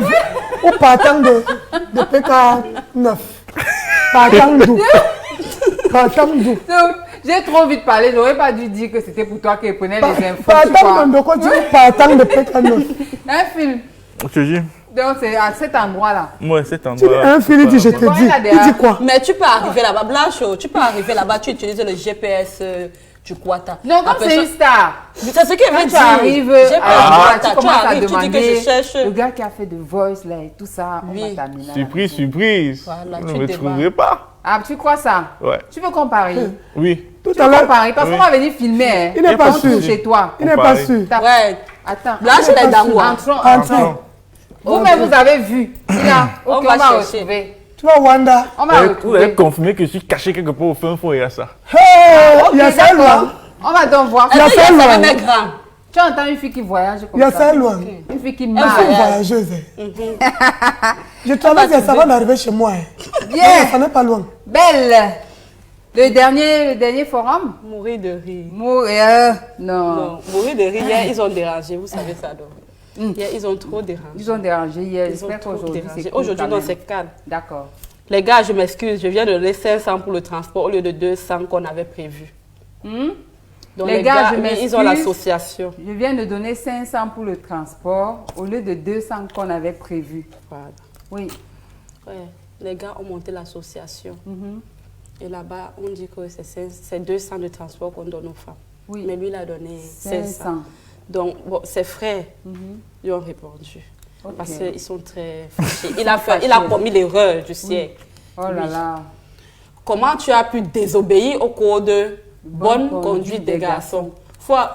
ou partant de PK9. Partant d'où? Donc, j'ai trop vite parlé. J'aurais pas dû dire que c'était pour toi qui prenais les infos. tu Partant vois. de quoi? Tu dis partant de PK9. Un film. je te dis, Donc, c'est à cet endroit-là. moi cet Tu dis endroit. un fil, il dit je te Bon, dis. il a des- Il dit quoi? Mais tu peux arriver là-bas, Blanche, tu peux arriver là-bas, tu utilises le GPS du Quata. Non, comme c'est une star. C'est ce qu'il Quand veut tu dire. arrives GPS à du Douala, Quata. tu commences à arrives, tu dis que demander je cherche. le gars qui a fait de Voice là et tout ça. On va t'amener là. Surprise, surprise. Voilà, Vous tu ne me démarres. trouverez pas. Ah, tu crois ça? Ouais. Tu veux qu'on parie? Oui. Tout Tu à veux l'heure, qu'on parie? Parce Oui. qu'on va venir filmer. Hein. il n'est pas On sûr. tourne chez toi. Il n'est pas Pareil. sûr. T'as- Ouais. Attends. Blanche, elle est dans sûr. quoi? Entrons. Vous-même, vous avez vu. Là, On ok, va on va chercher. retrouver. Tu vois, Wanda. On va Vous avez retrouver. confirmé que je suis caché quelque part au fin fond et à ça. Hey, Ok, il y a ça d'accord. loin. On va donc voir. Il y a Est-ce ça qu'il y a loin. un mec grand? Tu entends une fille qui voyage comme Il y a ça. ça loin. Une fille qui C'est une marche. voyageuse. Je travaille ça va d'arriver chez moi. Bien. Ça n'est pas loin. Belle. Le dernier forum. Mourir de rire. Mourir. Non. Non, mourir de rire. Hier, ils ont dérangé, vous savez ça donc. Hier, ils ont trop dérangé. Ils ont dérangé hier. Ils ont J'espère trop qu'aujourd'hui dérangé. c'est cool Aujourd'hui, quand non, même. c'est calme. D'accord. Les gars, je m'excuse, je viens de donner 500 pour le transport au lieu de 200 qu'on avait prévu. Donc Les gars, je oui, m'excuse. ils ont l'association. Je viens de donner 500 pour le transport au lieu de 200 qu'on avait prévu. Voilà. Oui. Ouais, les gars ont monté l'association. Et là-bas, on dit que c'est 200 de transport qu'on donne aux femmes. Oui. Mais lui, il a donné 500. 500. Donc, bon, ses frères lui ont répondu. Ok. Parce qu'ils sont très fâchés. Il a commis l'erreur du siècle. Oh là là. Comment tu as pu désobéir au code de bonne conduite des garçons?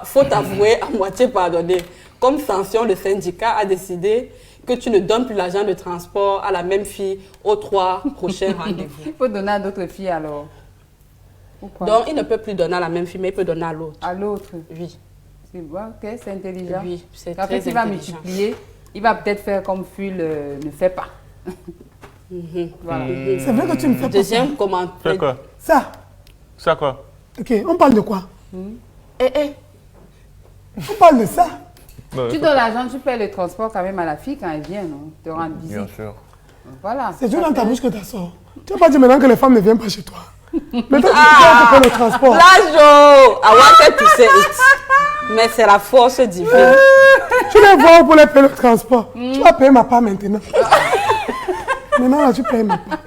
faut t'avouer, à moitié pardonner. Comme sanction, le syndicat a décidé que tu ne donnes plus l'argent de transport à la même fille aux 3 prochains rendez-vous. Il faut donner à d'autres filles alors. Pourquoi? Donc, il ne peut plus donner à la même fille, mais il peut donner à l'autre. À l'autre. Oui. C'est bon, ok, c'est intelligent. Oui, c'est Après, très il va intelligent. multiplier. Il va peut-être faire comme Phil ne fait pas. Voilà. C'est vrai que tu ne fais pas ça. Deuxième commentaire. Fais quoi? Ça. Ça quoi? Ok, on parle de quoi? On parle de ça. Non, Tu donnes l'argent, tu payes le transport quand même à la fille quand elle vient, non? Te rendre visite. bien sûr. Voilà. C'est juste dans ta bouche que tu as sort. Tu vas pas dire maintenant que les femmes ne viennent pas chez toi. Mais toi, tu peux te le transport. Plageau! Awake, tu sais, mais c'est la force divine. Tu les vois pour les payer le transport. Tu vas payer ma part maintenant. Maintenant, là, tu payes ma part.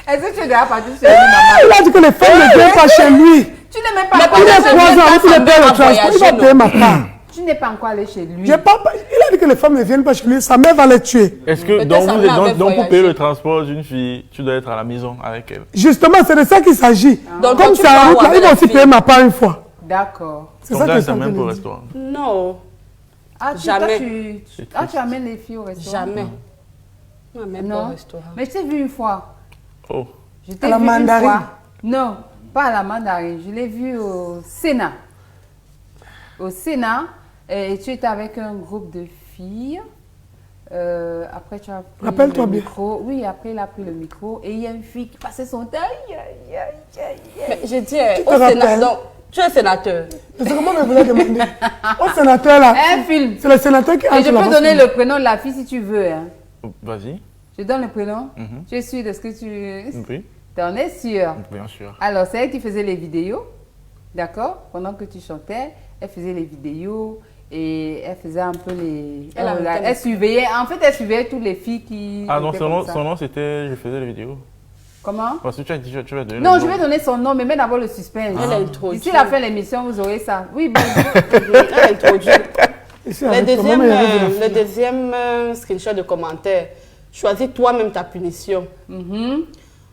Est-ce que tu es déjà parti chez lui, maman? Il a dit que les femmes ne viennent pas chez lui. Tu n'es même pas Mais encore Il allé a chez 3 lui. ans, il paye le transport. Il va payer ma part. Tu n'es pas encore allé chez lui. Il a dit que les femmes ne viennent pas chez lui. Sa mère va les tuer. Est-ce que Peut-être donc, sa vous mère êtes- avait donc pour payer voyagé. le transport d'une fille, tu dois être à la maison avec elle? Justement, c'est de ça qu'il s'agit. Donc, Comme tu c'est en pars route, là, avec il va la aussi fille. payer ma part une fois. D'accord. C'est Ton ça gars que est je suis en même train pour de le dire. restaurant. Non, Ah, Jamais. Tu amènes les filles au restaurant? jamais. Non, même pas au Non. restaurant. Mais je t'ai vu une fois. Oh. Je t'ai À la vu mandarine. une fois. Non, pas à la mandarine. Je l'ai vu au Sénat. Au Sénat, et tu étais avec un groupe de filles. Après, tu as pris Rappelle-toi le bien. micro. Oui, après, il a pris le micro. Et il y a une fille qui passait son temps. Aïe, aïe, aïe, aïe. Mais je dis, te au Sénat, rappelles? donc, tu es sénateur. C'est comment je voulais demander. Au sénateur, là. Un film. C'est le sénateur qui Et entre je là-bas. peux donner le prénom de la fille si tu veux. Hein. Vas-y. Je donne le prénom. Mhm. Tu es sûr de ce que tu... Oui, T'en es sûr? bien sûr. Alors, c'est elle qui faisait les vidéos, d'accord? Pendant que tu chantais, elle faisait les vidéos et elle faisait un peu les... Elle avait elle surveillait, en fait, elle surveillait toutes les filles qui... Ah non, étaient son nom, comme ça. son nom c'était je faisais les vidéos. Comment? Parce que tu as dit tu vas donner Non, le je nom. vais donner son nom, mais mets d'abord le suspense. Elle a introduit. D'ici la fin de l'émission, vous aurez ça. Oui, bon. Elle a introduit. Ici, Le avec toi, deuxième, maman, il y avait de la fille. le deuxième screenshot de commentaire, choisis toi-même ta punition.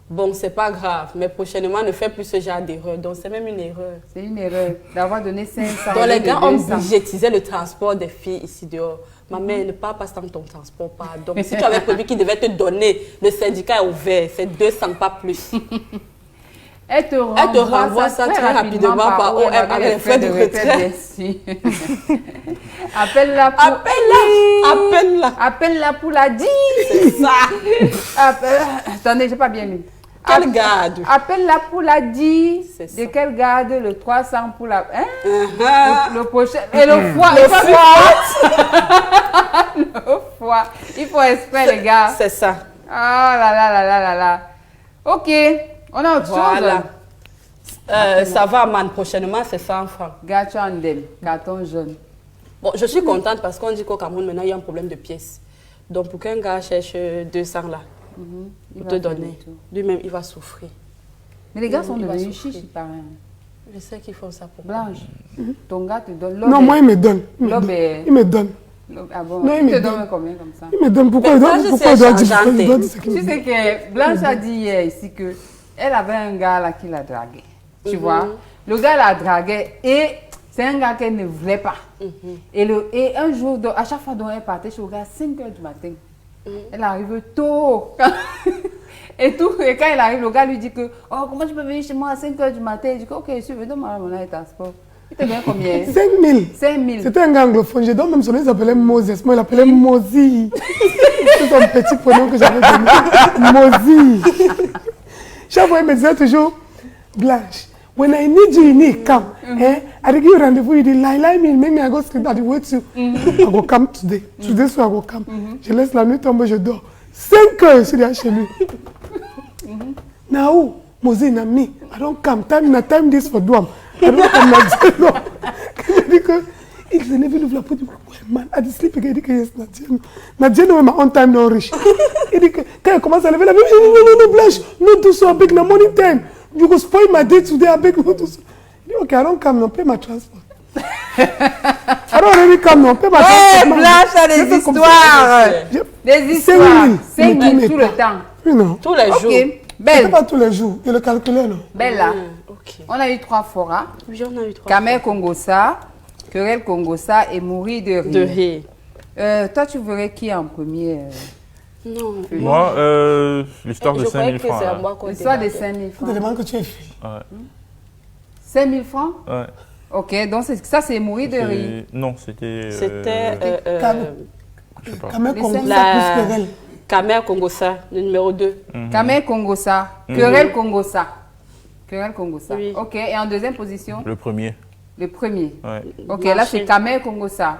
Bon, c'est pas grave, mais prochainement, ne fais plus ce genre d'erreur. Donc, c'est même une erreur. C'est une erreur d'avoir donné 500. Donc, les gars ont 200. budgétisé le transport des filles ici dehors. Ma mère, ne parle pas sans ton transport, pardon. Si tu avais prévu qu'il devait te donner, le syndicat est ouvert, c'est 200, pas plus. Elle te renvoie ça très rapidement par OM avec les frais de retraite. Appelle-la pour... Appelle-la. Appelle-la pour la dire. C'est ça. Attendez, j'ai pas bien lu. Quelle garde. Appelle-la pour la dire. C'est ça. De quelle garde le 300 pour la... Hein? Uh-huh. Le prochain... Et le foie. Le foie. Il faut espérer, les gars. C'est ça. Oh là là là là là là. Ok. On a autre Voilà. chose. Ça va, man. Prochainement, c'est 100 francs. Gâteau andem. Carton jaune. Bon, je suis contente parce qu'on dit qu'au Cameroun, maintenant, il y a un problème de pièces. Donc, pour qu'un gars cherche 200 là, Il pour va te faire donner, le tour. lui-même, il va souffrir. Mais les gars sont Il va devenus souffrir. chiches, il paraît. Je sais qu'ils font ça pour Blanche, ton gars te donne... Non, moi, il me donne. Il me L'homme donne. est- Il me donne. Ah bon, Non, il il te me donne donne. combien comme ça? Il me donne. Pourquoi Mais il doit moi, je pourquoi sais il doit dire chanter. il doit dire ce qu'il me Tu donne. sais que Blanche a dit hier ici que elle avait un gars là qui la draguait. Tu vois? Le gars la draguait et c'est un gars qu'elle ne voulait pas. Et un jour, à chaque fois dont elle partait chez le gars à 5 h du matin, elle arrive tôt. Et quand elle arrive, le gars lui dit que oh, comment tu peux venir chez moi à 5 h du matin? Il dit que ok, je suis venu dans mon transport. Il te donne combien? 5 000. 5 000. C'était un gars anglophone. Je donne même son nom, il s'appelait Moses. Moi, il l'appelait Mozi. C'est son petit prénom que j'avais donné. Mozi. Chaque fois, il me disait toujours, Blanche, when I need you, you need come. Eh? I give you rendezvous, you did lie me, make me I go sleep at the way to. I go come today. Today, so I go come. Je laisse la nuit tomber, je dors. 5 heures, je suis déjà chez lui. Now, Mozi, na me, I don't come. Time this for Douam. I don't come na Dieu. Il dit que, il s'est levé, il ouvre la porte, il dit, ouais, man, I sleep again. Il dit que, yes, na Dieu. Na Dieu, no, my own time, no rich. Il dit que, quand il commence à lever la vie, non, Blanche, no do so, I beg, na morning time. You go spoil my day today, I beg, no do so. Il dit, okay, I don't come, no, pay my transport. I don't really come, no, pay my Hey, transport. Blanche a des histoires. Des histoires. 5 000 000 tout le temps. Oui, non. Tous les jours. Ok. C'était Belle. pas tous les jours. Il le calculait, non. Belle là. Ok. On a eu 3 foras. Oui, on a eu 3. Kamer Kongosa, Querelle Congossa et Mourir de rire. De rire. Toi, tu verrais qui en premier Non. Moi, l'histoire de Je 5 000 croyais que francs. c'est à là. moi qu'on L'histoire des débattait. 5 000 On te francs. demande que tu es fille. Ouais. 5 000 francs? Ouais. Ok, donc ça, c'est Mourir de rire. Non, c'était. C'était Je sais pas. Quand même, Les Congo, scènes- ça plus querelle. Kamer Congossa, le numéro 2. Kamer Congossa. Querelle Congossa. Querelle Congossa. Oui. Ok, et en deuxième position? Le premier. Le premier. Ouais. Ok, Marché. là, c'est Kamer Congossa.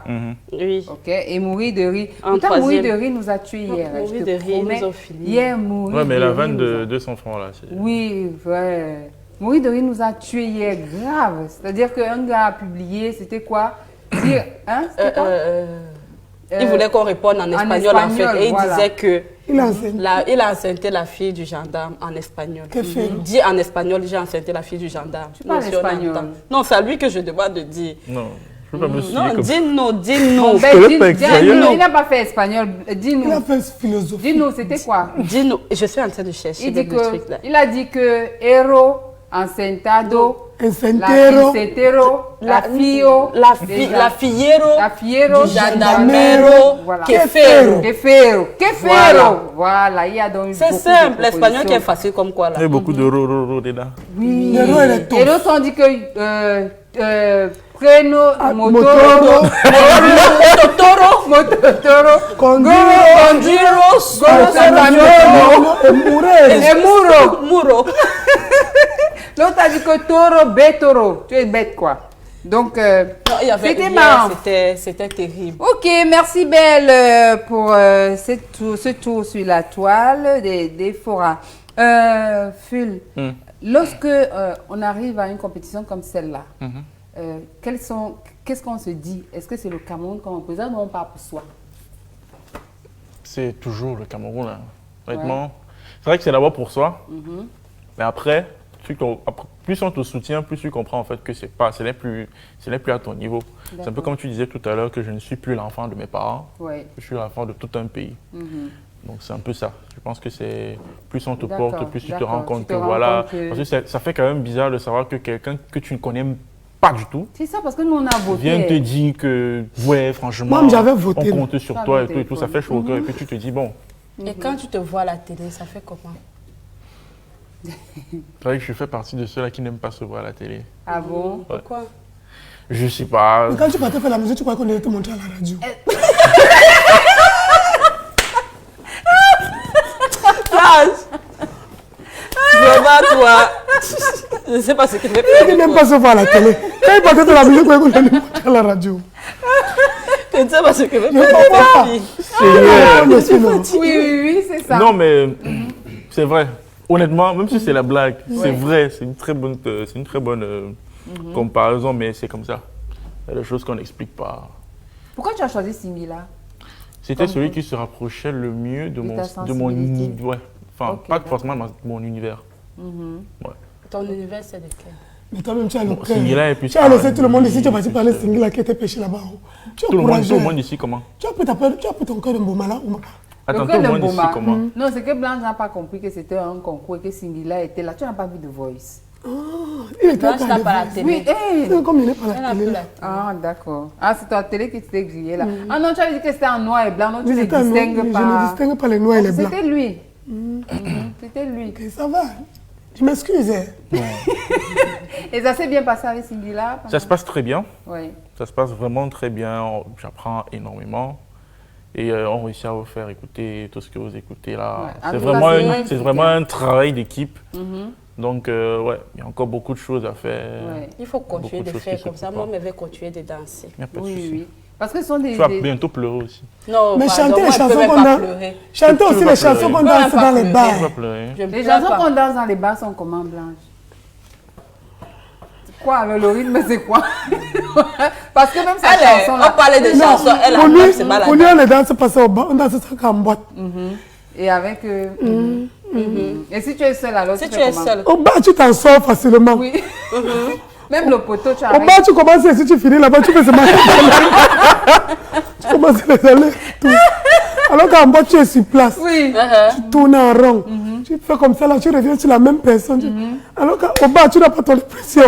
Oui. Ok, et Mourir de rire. En Pourtant, Mourir de troisième. rire nous a tués hier. Mourir je te de rire promets. nous a fini. Hier, Mourir Ouais, mais de la rire vanne nous de a- 200 francs là. Oui, ouais. Mourir de rire nous a tués hier, grave. C'est-à-dire qu'un gars a publié, c'était quoi? Dire, hein? C'était quoi? Il voulait qu'on réponde en espagnol, en espagnol, fait. Et il voilà. disait que Il a enseigné. il a enceinté la fille du gendarme en espagnol. Que fait? Il dit en espagnol, j'ai enceinté la fille du gendarme. Tu parles Non, si on espagnol. entend. Non, c'est à lui que je demande de dire. Non, je peux pas me soucier Non, comme ça. dis-nous, dis-nous. Ben, connais dis- pas dis- espagnol. dis-nous, il n'a pas fait espagnol. Il a Dis-nous. fait philosophie. Dis-nous, c'était quoi? Dis-nous. Je suis en train de chercher Il dit le truc là. il a dit que héros, encentado, Un la centero. ficetero, la fio, La fillero, la fiero, du gendarmero, voilà. quefero. Quefero, quefero. Voilà. Voilà, il y a donc C'est beaucoup de simple, l'espagnol qui est propositions. facile comme quoi là. Il y a beaucoup de ro dedans. Oui. Le ro et le to. Et l'autre on dit que preno, Motoro. Totoro, mototoro, Condiro. Condiros, Goro, Santamero, Et mourir. et muro. Muro. L'autre a dit que toro, bétoro. Tu es bête quoi. Donc, Non, il y avait c'était hier, marrant. c'était terrible. Ok, merci Belle pour ce tour sur la toile des forats. Phil, lorsque on arrive à une compétition comme celle-là, qu'est-ce qu'on se dit? Est-ce que c'est le Cameroun qu'on représente ou on part pour soi? C'est toujours le Cameroun, là. Honnêtement, c'est vrai que c'est d'abord pour soi. Mais après, plus on te soutient, plus tu comprends en fait que ce n'est plus à ton niveau. C'est un peu D'accord. comme tu disais tout à l'heure que je ne suis plus l'enfant de mes parents, Ouais. je suis l'enfant de tout un pays. Donc c'est un peu ça. Je pense que c'est plus on te D'accord, porte, plus tu te d'accord. rends Tu compte te que rends voilà. compte que- Parce que ça fait quand même bizarre de savoir que quelqu'un que tu ne connais pas du tout C'est ça, parce que nous on a voté. vient te dire que ouais franchement Moi, j'avais voté, on compte sur Pas toi le et tout, et tout. Ça fait chaud au cœur et puis tu te dis bon. Et quand tu te vois à la télé, ça fait comment? C'est vrai que je fais partie de ceux-là qui n'aiment pas se voir à la télé. Ah bon? Pourquoi? Je sais pas. Mais quand tu partais faire la musique, tu croyais qu'on allait te montrer à la radio. Vraiment, toi. Je ne sais pas ce qu'il fait. Il n'aime pas se voir à la télé. Quand il partait faire la musique, tu croyais qu'on allait te montrer à la radio. Je ne sais pas ce qu'il fait. Oui, c'est ça. Non, mais c'est vrai. Honnêtement, même si c'est la blague, c'est vrai. C'est une très bonne, comparaison, mais c'est comme ça. Il y a des choses qu'on n'explique pas. Pourquoi tu as choisi Singila? C'était celui qui se rapprochait le mieux de De mon, ta de mon, sensibilité. ouais. Enfin, Ok, pas d'accord. forcément de mon univers. Ouais. Ton univers, c'est de quel? Mais toi-même, tu as le Bon, cœur. Singila est plus Tu as laissé R&B, tout le monde ici, tu es parti parler de Singila qui était pêché là-bas. Tu es Tout le courageux. monde ici, comment? Tu as pris ton cœur de Mbomala ou pas? Attends, Le tout cœur le de monde ici, Mboma. comment? Non, c'est que Blanche n'a pas compris que c'était un concours et que Singila était là. Tu n'as pas vu de Voice. Il était Blanche n'a pas la télé. Oui, hey. Comme il n'est pas Elle la a télé. plus la là. télé. Ah, d'accord. Ah, c'est ta télé qui t'était grillée là. Ah non, tu avais dit que c'était en noir et blanc. Non, tu Mais ne c'était un nom, distingues je ne pas. distingue pas les noirs et les blancs. C'était lui. C'était lui. Ok, ça va. Je m'excuse. Hein. Et ça s'est bien passé avec Singila? Ça se passe très bien. Oui. Ça se passe vraiment très bien. J'apprends énormément. Et on réussit à vous faire écouter tout ce que vous écoutez là. Ouais. En C'est tout cas, vraiment, c'est c'est vraiment un travail d'équipe. Donc, ouais, il y a encore beaucoup de choses à faire. Ouais. Il faut continuer Beaucoup de de choses faire qui comme se ça. préparent. Moi, je vais continuer de danser. Il n'y a pas de Oui, souci. oui. Parce que ce sont des. Tu vas des- bientôt pleurer aussi. Non, Mais pardon, chanter les moi, je chansons peux même qu'on pas danse. pleurer. Chantez Tu aussi vas les pas chansons pleurer. qu'on Tu vas danse pas dans les pleurer. Tu bars. vas pleurer. Je ne Les pleure chansons pas. qu'on danse dans les bars sont comment, Blanche? Quoi, le rythme, c'est quoi? Parce que même cette Elle, chanson-là. on parlait de chansons, elle a Pour même, c'est nous, malade. on ne danse pas ça au bar, on danse ça en boîte. Et avec. Et si tu es seule alors? Si tu tu fais es comment? seule, Au bar, tu t'en sors facilement. Oui. Même le poteau, tu Au arrêtes. bar, tu commences et si tu finis là-bas, tu fais seulement. Tu commences à les aller. Tout. Alors qu'en boîte, tu es sur place. Oui. Tu tournes en rond. Tu fais comme ça, là, tu reviens sur la même personne. Alors qu'au bar, tu n'as pas ton impression.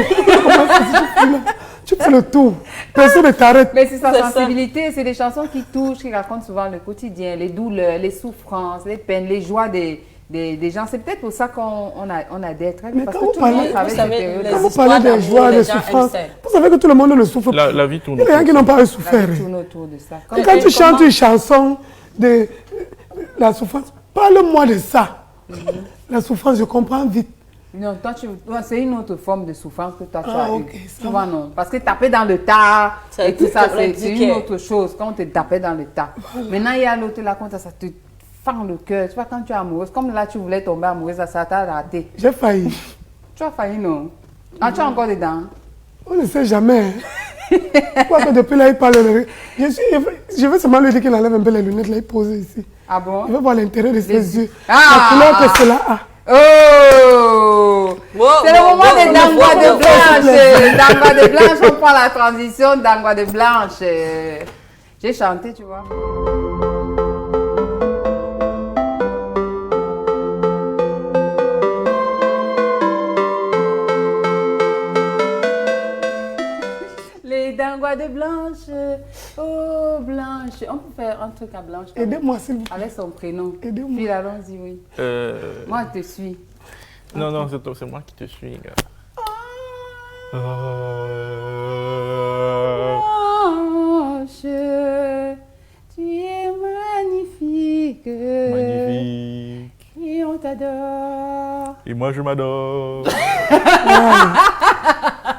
Tu fais le tour. Personne ne t'arrête. Mais c'est sa C'est ça. sensibilité, c'est des chansons qui touchent, qui racontent souvent le quotidien, les douleurs, les souffrances, les peines, les joies des gens. C'est peut-être pour ça qu'on adhère très bien. Mais Parce quand que vous tout le monde parlez- traverse vous cette savez, période. les Quand vous histoires parlez des d'amour, joies, les des gens souffrances, aiment ça. vous savez que tout le monde ne souffre pas. La vie tourne Il y a des gens qui n'ont pas eu La souffert. vie tourne autour de ça. Et quand tu chantes une chanson de la souffrance, parle-moi de ça. La souffrance, je comprends vite. Non, toi, c'est une autre forme de souffrance que toi, tu Ah, as ok, eu. ça Souvent, non. Parce que taper dans le tas Ça et tout ça, dit c'est que- une autre chose. Quand on te tapait dans le tas. Maintenant, il y a l'autre là, quand ça te fend le cœur. Tu vois, quand tu es amoureuse, comme là, tu voulais tomber amoureuse, ça t'a raté. J'ai failli. Tu as failli, non? Ah, tu es encore dedans? On ne sait jamais. Quoi que depuis là, il parle de... Je veux seulement lui dire qu'il enlève un peu les lunettes, là, il pose ici. Ah bon? Il veut voir l'intérieur de ses yeux. Ah! La couleur que cela a. Oh! Wow, C'est le wow, moment wow, de wow, Dangwa wow, de wow, Blanche. Dangwa de Blanche, on prend la transition Dangwa de Blanche. J'ai chanté, tu vois. Les Dangwa de Blanche, oh Blanche. On peut faire un truc à Blanche. Aidez-moi, s'il vous plaît. Avec son prénom. Aidez-moi. Puis allons-y, oui. Moi, je te suis. Non, non, c'est moi qui te suis, gars. Blanche, tu es magnifique. Magnifique. Et on t'adore. Et moi, je m'adore.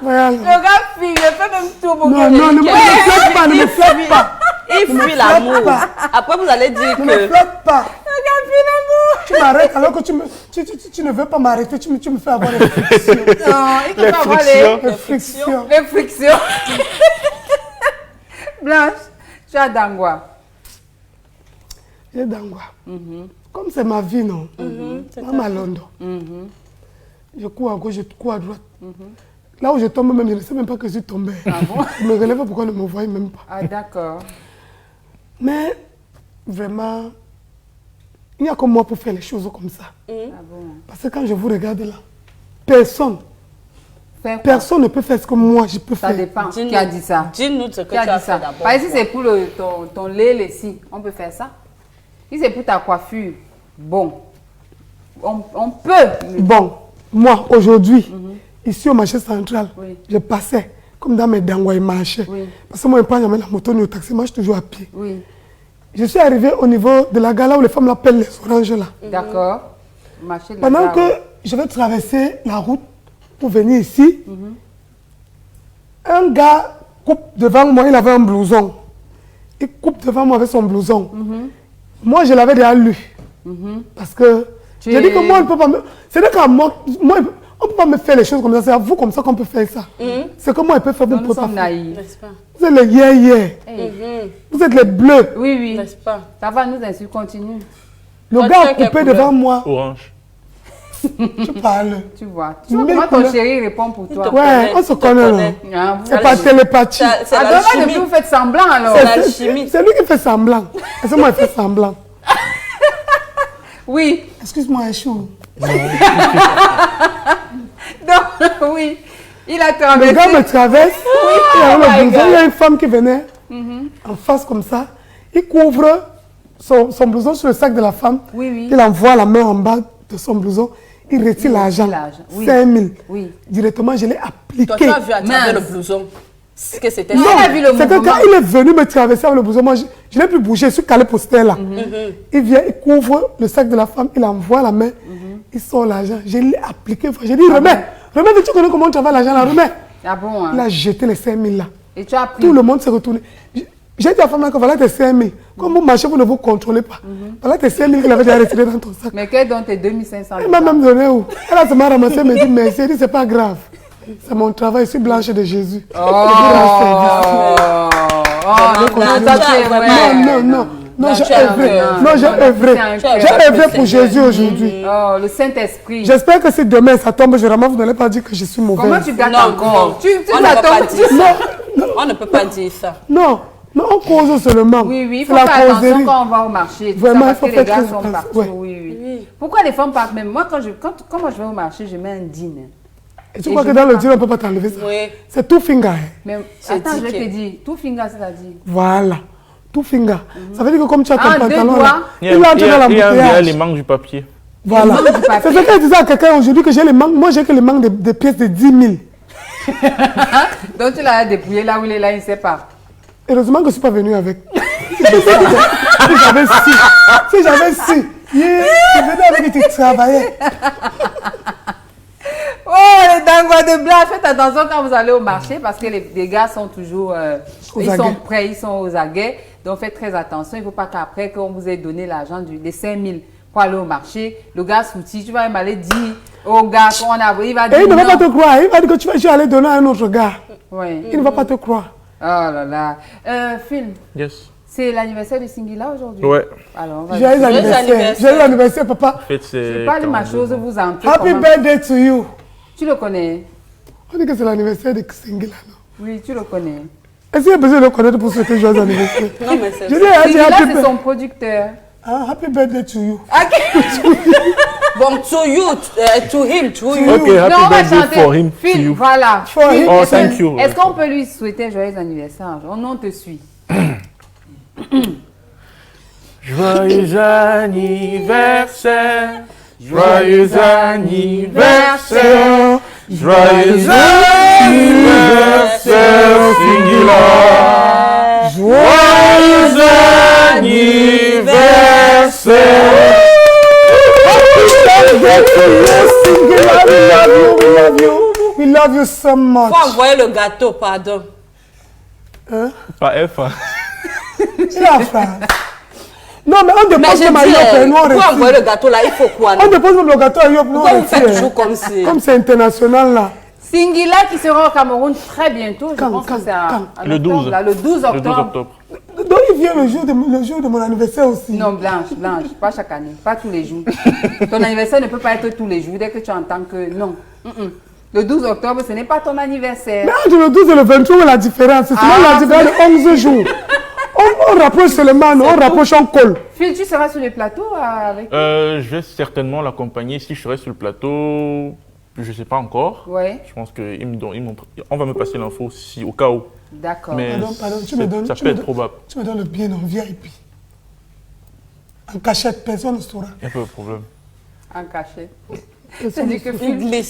Voilà. Le gars fuit, il fait même tout pour Non, non, ne me flatte pas, ne me flatte pas. Il fuit l'amour. Après, vous allez dire Ne me que... flatte pas. Le gars fuit l'amour. Tu m'arrêtes alors que tu ne veux pas m'arrêter. Tu me fais avoir des frictions. Non, il te Les fait avoir frictions. Des frictions. les frictions. Blanche, tu as Dangwa. J'ai Dangwa. Comme c'est ma vie, non? Maman à Londres. Je cours à gauche, je cours à droite. Là où je tombe même, je ne sais même pas que je suis tombée. Je me relève, pourquoi ne me voyez même pas? Ah, d'accord. Mais vraiment, il n'y a que moi pour faire les choses comme ça. Ah bon. Parce que quand je vous regarde là, personne ne peut faire ce que moi je peux Ça faire. dépend. Dis-nous- Qui a dit ça? Dis-nous ce que Qui a tu as dit ça? fait d'abord. Par exemple, si c'est pour ton lait ici, on peut faire ça. Si c'est pour ta coiffure, bon, on peut. Bon, moi aujourd'hui, ici au marché central, Oui. je passais comme dans mes Dangwa et marchais. Oui. Parce que moi, je ne prends jamais la moto ni au taxi, moi je suis toujours à pied. Oui, Je suis arrivé au niveau de la gare là où les femmes l'appellent les oranges là. d'accord. Marché de la Pendant gare, que je vais traverser la route pour venir ici, un gars coupe devant moi, il avait un blouson. Il coupe devant moi avec son blouson. Moi, je l'avais déjà lu. Parce que Tu j'ai dit es- que moi, on ne peut pas me... C'est-à-dire qu'à moi, on ne peut pas me faire les choses comme ça. C'est à vous comme ça qu'on peut faire ça. C'est que moi, il peut faire, vous ne Nous pouvez pas sommes faire. naïfs. N'est-ce pas? Vous êtes les yeah. Hey. Vous êtes les bleus. Oui, oui. N'est-ce pas? Ça va nous insulter, continue. Le Toi, gars tu a as quelle coupé couleur? devant moi. Orange. Tu parles. Tu vois. Tu vois Mais comment ton couleur- chéri répond pour toi? te Ouais, connaît, on se il te connaît. connaît. Non. Ah, vous C'est allez- pas télépathie. C'est Ah, la demain, chimie. depuis, vous faites semblant alors. C'est la chimie. C'est lui qui fait semblant. Et c'est moi qui fais semblant. Oui. Excuse-moi, Echou. Donc, oui. Il a Le traversé. gars me traverse. Il y a oh my le blouson. God. Il y a une femme qui venait en face comme ça. Il couvre son blouson sur le sac de la femme. Oui, oui. Il envoie la main en bas de son blouson. Il retire l'argent. l'argent, oui. 5 000. Oui. Directement, je l'ai appliqué. Toi, tu as vu à travers le Mince. blouson. Ce que c'était. Non, ça. elle a vu le C'est que mouvement. quand il est venu me traverser avec le blouson, moi, je n'ai plus bougé, je suis calé pour ce là. Il vient, il couvre le sac de la femme, il envoie la main, il sort l'argent. Je l'ai appliqué. J'ai dit, remets, tu connais comment on travaille l'argent là, remets. Ah bon, hein? Il a jeté les 5 000 là. Et tu as pris. Tout le monde s'est retourné. J'ai dit à la femme là que voilà tes 5 000. Comme vous marchez, vous ne vous contrôlez pas. Voilà tes 5 000 qu'il avait déjà retiré dans ton sac. Mais quel donc tes 2500 Elle m'a même donné où? Elle a seulement ramassé, elle me dit merci. Elle dit, c'est pas grave. C'est mon travail, je suis blanche de Jésus. Oh, non, toi, tu es vrai. Non, Non, j'ai tu as un œuvré. cœur. Non, j'ai œuvré. c'est un cœur. J'ai œuvré pour Jésus aujourd'hui. Oh, le Saint-Esprit. J'espère que si demain ça tombe, vraiment, vous n'allez pas dire que je suis Comment mauvaise. tu gâtes Non, encore? non. Tu On ne vas peut pas tomber- dire ça. Non, On ne peut pas dire ça. non, on cause seulement. Oui, oui, il C'est faut la faire attention causerie. quand on va au marché. tout Vraiment, ça, il faut parce que faire les gars très sont attention. partout. Ouais. Oui, oui. Pourquoi les femmes partent même? Moi, quand moi je vais au marché, je mets un jean. Et tu crois que dans le deal, on ne peut pas t'enlever ça? Oui. C'est tout finger. Mais C'est attends, je vais ticket. te dire, tout finger, c'est-à-dire. Voilà. Tout finger. Ça veut dire que comme tu as ton Ah, deux pantalon doigts. là, Il y a, il entre il y dans a, il y a l'embouteillage. les manques du papier. Voilà. Les manques du C'est papier. ce qu'elle disait à quelqu'un aujourd'hui que j'ai les manques. Moi, j'ai que les manques des pièces de 10 000. Donc tu l'as dépouillé là où il est là, il ne sait pas. Heureusement que je ne suis pas venu avec. Si j'avais si, tu venais avec et tu travaillais. Oh, les dangos de blanc, faites attention quand vous allez au marché parce que les gars sont toujours Aux ils aguets. sont prêts, ils sont aux aguets. Donc faites très attention. Il ne faut pas qu'après qu'on vous ait donné l'argent des 5 000 pour aller au marché, le gars s'outil, tu vas même aller dire au gars qu'on a, il va dire Et il ne va non. pas te croire. Il va dire que tu vas aller donner à un autre gars. Ouais. Il ne va pas te croire. Oh là là. Phil, Yes. c'est l'anniversaire de Singila aujourd'hui. Ouais. Alors, on va Joyeux anniversaire. anniversaire. Joyeux anniversaire, papa. En fait, c'est. C'est pas de ma 42 chose, ans. vous entrez. Happy comment? birthday to you. Tu le connais? On dit que c'est l'anniversaire de Singila. Oui, tu le connais. Est-ce qu'il y a besoin de le connaître pour souhaiter joyeux anniversaire? Non, mais c'est Je dis, ah, Singila, happy c'est birthday. son producteur. Ah, happy birthday to you. Bon, to you, to him, to you. Ok, happy Non, on va birthday chanter. for him. Phil, to you. voilà. For Phil, him. Oh, est-ce thank que- you. Est-ce qu'on peut lui souhaiter un joyeux anniversaire? On te suit. Joyeux anniversaire. Joyeux anniversaire. Joyeux anniversaire, Singila. Joyeux anniversaire. Singila, we love you, we love you. We love you so much. Faut envoyer le gâteau, pardon. Hein? Pas F. Hein. C'est la phrase. Non, mais on Mais dépose je même à dis, Yop et nous on pour envoyer retire. le gâteau là, il faut quoi? On dépose même le gâteau à Yop, nous on Pourquoi vous faites retire. toujours comme si? Comme c'est international là. Singila qui sera au Cameroun très bientôt. Je pense que c'est en Le octobre, 12. là, le 12 octobre. Le 12 octobre. Donc il vient le jour de mon anniversaire aussi. Non, Blanche, pas chaque année, pas tous les jours. Ton anniversaire ne peut pas être tous les jours dès que tu entends que non. Le 12 octobre, ce n'est pas ton anniversaire. Mais entre le 12 et le 23, où est la différence? C'est seulement Ah, la différence de 11 jours. On rapproche seulement, non, on rapproche, on colle. Phil, tu seras sur le plateau avec. Je vais certainement l'accompagner. Si je serai sur le plateau, je ne sais pas encore. Ouais, Je pense qu'on va me passer l'info si, au cas où. d'accord. Mais Pardon, tu me donnes. ça peut être probable. Tu me donnes le bien en VIP. En cachette, personne ne saura. Il n'y a pas de problème. En cachet. Personne C'est-à-dire ne que saura.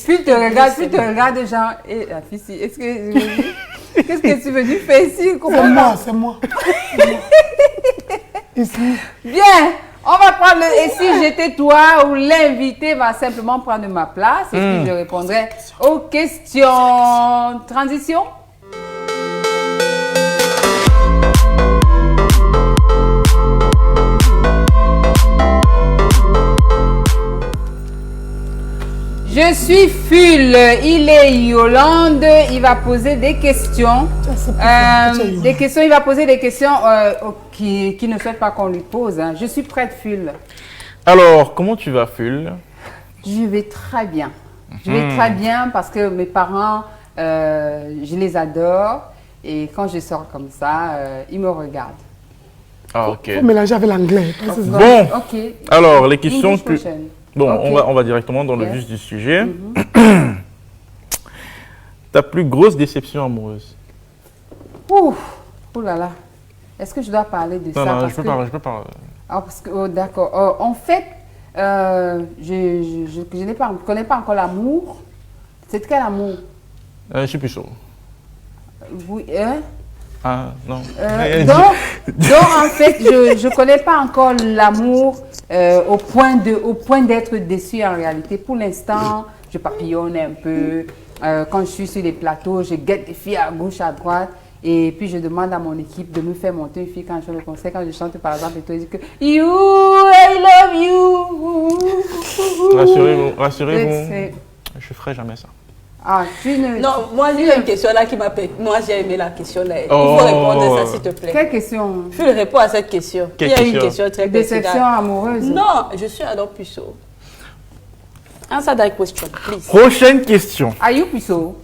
Phil te regarde, genre, et la fille, si, est-ce que qu'est-ce que tu veux dire faire ici? C'est Comprends moi, pas. c'est moi. Ici. Bien, on va prendre et si j'étais toi ou l'invité va simplement prendre ma place et puis je répondrai aux questions. Transition. Je suis Phil, il est Yolande, il va poser des questions. Il va poser des questions qui ne souhaitent pas qu'on lui pose. Hein. Je suis prête, Phil. Alors, comment tu vas, Phil? Je vais très bien. Je vais très bien parce que mes parents, je les adore. Et quand je sors comme ça, ils me regardent. Ah, ok. Il faut mélanger avec l'anglais. parce que c'est- Bon, Ok. alors, les questions English plus... question. Bon, Ok. on va directement dans le Yes. vif du sujet. Ta plus grosse déception amoureuse? Ouh, ouh là là. Est-ce que je dois parler de Non, ça non, parce je peux que- pas, je peux pas. Ah, parce que, oh, d'accord. Oh, en fait, je ne connais pas encore l'amour. C'est quel amour? Je suis plus chaud. Oui, hein? Ah, non. Donc, en fait, je ne connais pas encore l'amour au point d'être déçu en réalité. Pour l'instant, je papillonne un peu. Quand je suis sur les plateaux, je guette des filles à gauche, à droite. Et puis, je demande à mon équipe de me faire monter une fille quand je fais le concert. Quand je chante, par exemple, et tout, je dis que You, I love you. Rassurez-vous, C'est- je ferai jamais ça. Ah, tu ne... Non, moi j'ai une question là qui m'a fait. Moi j'ai aimé la question là. Il Oh. faut répondre à ça s'il te plaît. Quelle question? Tu réponds à cette question. Quelle Il y a une question? question très Déception pertinente. amoureuse? Non, je suis alors puceau. Answer that question, please. Prochaine question. Are you puceau?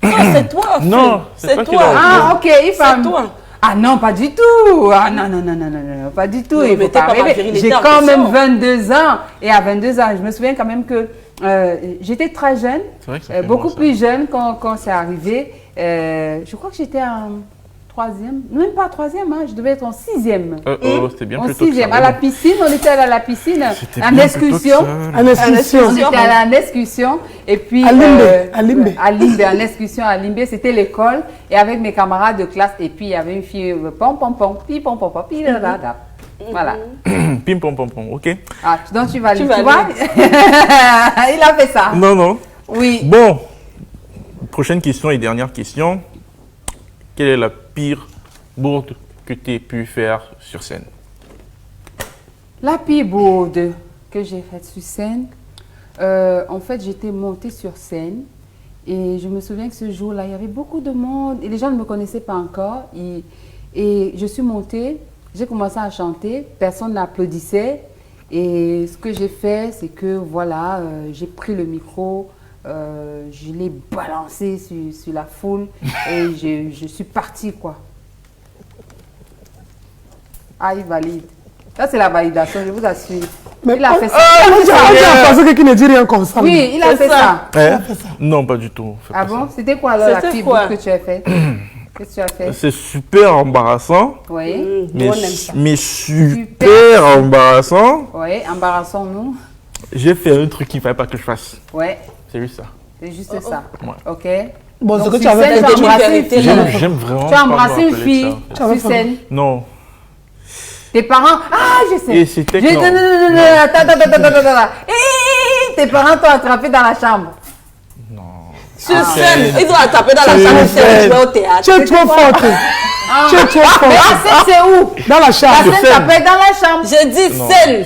Non, c'est toi. Phil. Non, c'est toi qui l'as toi. Ah, ok, il C'est toi. Ah non, pas du tout. Ah non, non, non, non, non, non, pas du tout. Non, Il mais faut t'es pas pas ma rêver. virilité J'ai en quand question. même 22 ans. Et à 22 ans, je me souviens quand même que J'étais très jeune, C'est vrai que ça fait beaucoup mal, ça. plus jeune quand c'est arrivé. Je crois que j'étais en troisième, même pas troisième, hein, je devais être en sixième. C'était bien En plus tôt que sixième, ça, à mais la bon. piscine, on était allé à la piscine, C'était en bien plus tôt que excursion. ça. En excursion. On était allé en excursion et puis À Limbe, à Limbe. à Limbe, en excursion à Limbe, c'était l'école et avec mes camarades de classe et puis il y avait une fille pom pom pom, pi pom pom pom, pi da da da. Voilà. Pim pom pom pom, ok. Ah, donc tu vas Tu lire, vas tu vois. Il a fait ça. Non, non. Oui. Bon, prochaine question et dernière question. Quelle est la pire bourde que tu aies pu faire sur scène? La pire bourde que j'ai faite sur scène, en fait, j'étais montée sur scène et je me souviens que ce jour-là, il y avait beaucoup de monde et les gens ne me connaissaient pas encore. Et je suis montée, j'ai commencé à chanter, personne n'applaudissait. Et ce que j'ai fait, c'est que voilà, j'ai pris le micro, je l'ai balancé sur la foule et je suis partie, quoi. Ah, il valide. Ça, c'est la validation, je vous assure. Mais Il a fait ça. on a pensé qu'il ne dit rien comme ça. Oui, il a C'est fait ça. ça. Non, pas du tout. Fais Ah pas bon? C'était quoi alors la C'était pire quoi? bourde que tu as fait? Qu'est-ce que tu as ça. fait? C'est super embarrassant, Oui. mais, on aime ça. mais super embarrassant. Oui, embarrassons-nous. J'ai fait un truc qu'il ne fallait pas que je fasse. Oui, C'est juste ça. c'est juste ça. Ouais. Ok. Bon, ce Donc, que tu sur avais scène, fait, tu as tu embrassé as une vérité, fille. J'aime vraiment Tu as pas me embrassé une rappeler fille de ça. sur scène. Non. Tes parents. Ah, je sais. Et c'était Je- non. non, attends. Tes parents t'ont attrapé dans la chambre. Sur scène, ils ont attrapé dans la Sur salle scène. de jouer au théâtre. Tu es trop forte. Tu es trop Mais la forte. scène, c'est où? Dans la La chambre. scène scène. s'appelle dans la chambre. Je dis Non. scène.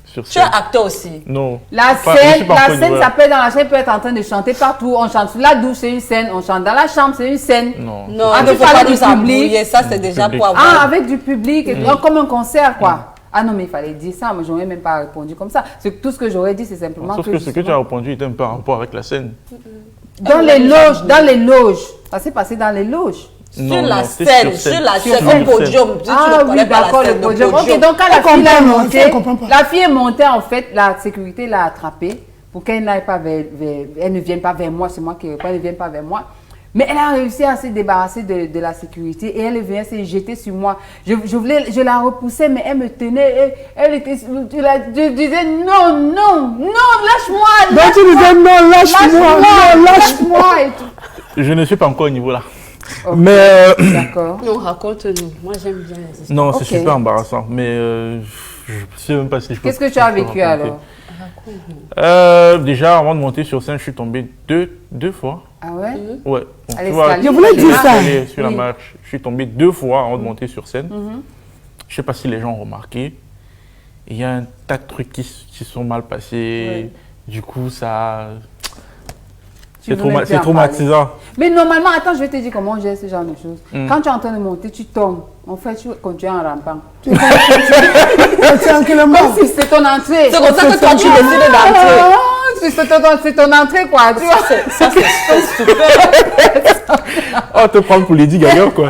Sur Tu es scène. acteur aussi. Non. La Pas- je suis scène, pas encore au niveau là. s'appelle dans la chambre. Il peut être en train de chanter partout. On chante sur la douche, c'est une scène. On chante dans la chambre, c'est une scène. Non. Non, Ah, il ne tu faut parlais pas du nous public. embrouiller. Ça, c'est déjà Public. pour Ah, avoir. avec du public, et tout, comme un concert, quoi. Ah non, mais il fallait dire ça. Moi, j'aurais même pas répondu comme ça. Tout ce que j'aurais dit, c'est simplement Sauf que ce que tu as justement, répondu était un peu en rapport avec la scène. dans les loges. Ça s'est passé dans les loges. Sur la c'est scène, sur sur la Sur scène, scène. au podium. Si tu Ah ne oui, connais pas d'accord, la le scène, podium. Ok, podium. donc quand la Elle fille est comprend, non, montée, elle comprend pas. la fille est montée, en fait, la sécurité l'a attrapée pour qu'elle n'aille pas elle ne vienne pas vers moi, c'est moi qui elle ne vienne pas vers moi. Mais elle a réussi à se débarrasser de la sécurité et elle vient se jeter sur moi. Je la repoussais, mais elle me tenait. Je disais non, lâche-moi. Donc tu disais non, lâche-moi, non, lâche-moi. lâche-moi. et tout. Je ne suis pas encore au niveau là. Ok. Mais D'accord. Non, raconte-nous. Moi, j'aime bien les histoires. non, c'est Ok. super embarrassant. Mais je ne sais même pas si je peux. Qu'est-ce que tu as je peux vécu raconter. alors? Déjà, avant de monter sur scène, je suis tombé deux fois. Ah ouais? Ouais. Donc, À tu vois, l'escalier. Je voulais dire ça. l'escalier, sur la Oui. marche, je suis tombé 2 fois avant de monter sur scène. Je ne sais pas si les gens ont remarqué. Il y a un tas de trucs qui sont mal passés. Du coup, ça. Tu C'est voulais plus en traumatisant. Mais normalement, attends, je vais te dire comment j'ai ce genre de choses. Quand tu es en train de monter, tu tombes. En fait, tu continues en rampant. C'est tranquillement. Comme si c'était ton entrée. C'est comme ça que toi, tu décides d'entrer. Ah, c'est ton entrée, quoi. Tu vois? Ça, c'est super. Oh, te prendre pour Lady Gaga, quoi.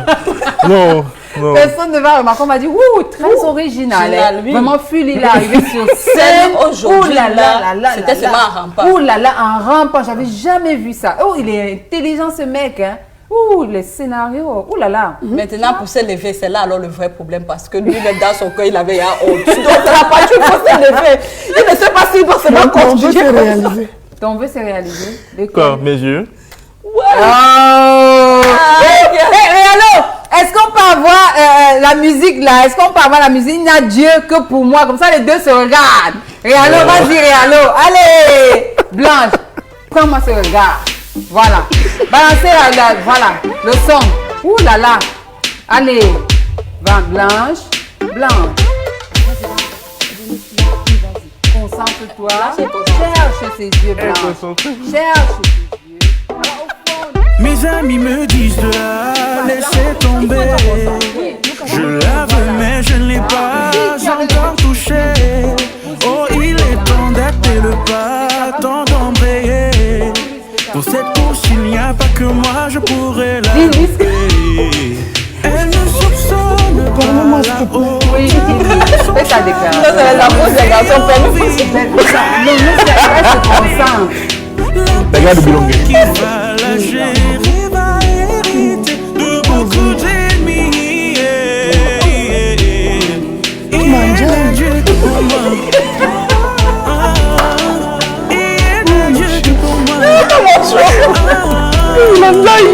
Non, non. Personne ne va remarquer. On m'a dit, ouh, très original. original, oui. Vraiment, Phil, il est arrivé sur scène. Scène aujourd'hui, Ouh là là là là c'était là seulement là. en rampant. Ouh là là, en rampant. J'avais jamais vu ça. Oh, il est intelligent, ce mec. Hein. Ouh, les scénarios. Ouh là là. Maintenant, pour se lever, c'est là alors le vrai problème parce que lui-même dans son cœur, il avait un honte. Tu dois te pas, tu peux se lever. Il ne sait pas s'il doit se Donc, mettre on veut se réaliser. Ton vœu s'est réalisé. De Quoi, mes yeux? Oh! Réalo, est-ce qu'on peut avoir la musique là? Est-ce qu'on peut avoir la musique? Il n'y a Dieu que pour moi. Comme ça, les deux se regardent. Réalo, vas-y, Réalo. Allez! Blanche, prends-moi ce regard. Voilà. Balancez voilà, le son. Ouh là là. Allez. Blanche. Concentre-toi. Cherche ses yeux blancs. Cherche ses yeux. Alors, au fond, Mes amis me disent de la laisser tomber. Je la veux mais je ne l'ai pas encore touchée. Oh, il est temps d'acter le pas, temps d'embrayer. Pour cette course, il n'y a pas que moi, je pourrais la louper. Elle ne soupçonne Parle-moi, pas s'il te la plaît. haute. oui, fais fait sa déclaration. Ça, c'est la pause des garçons. Non, elle se concentre. Regarde Bilongue. Qui va lâcher, va hériter de beaucoup d'ennemis. Il est Dieu que pour moi. Il est Dieu que pour moi. Il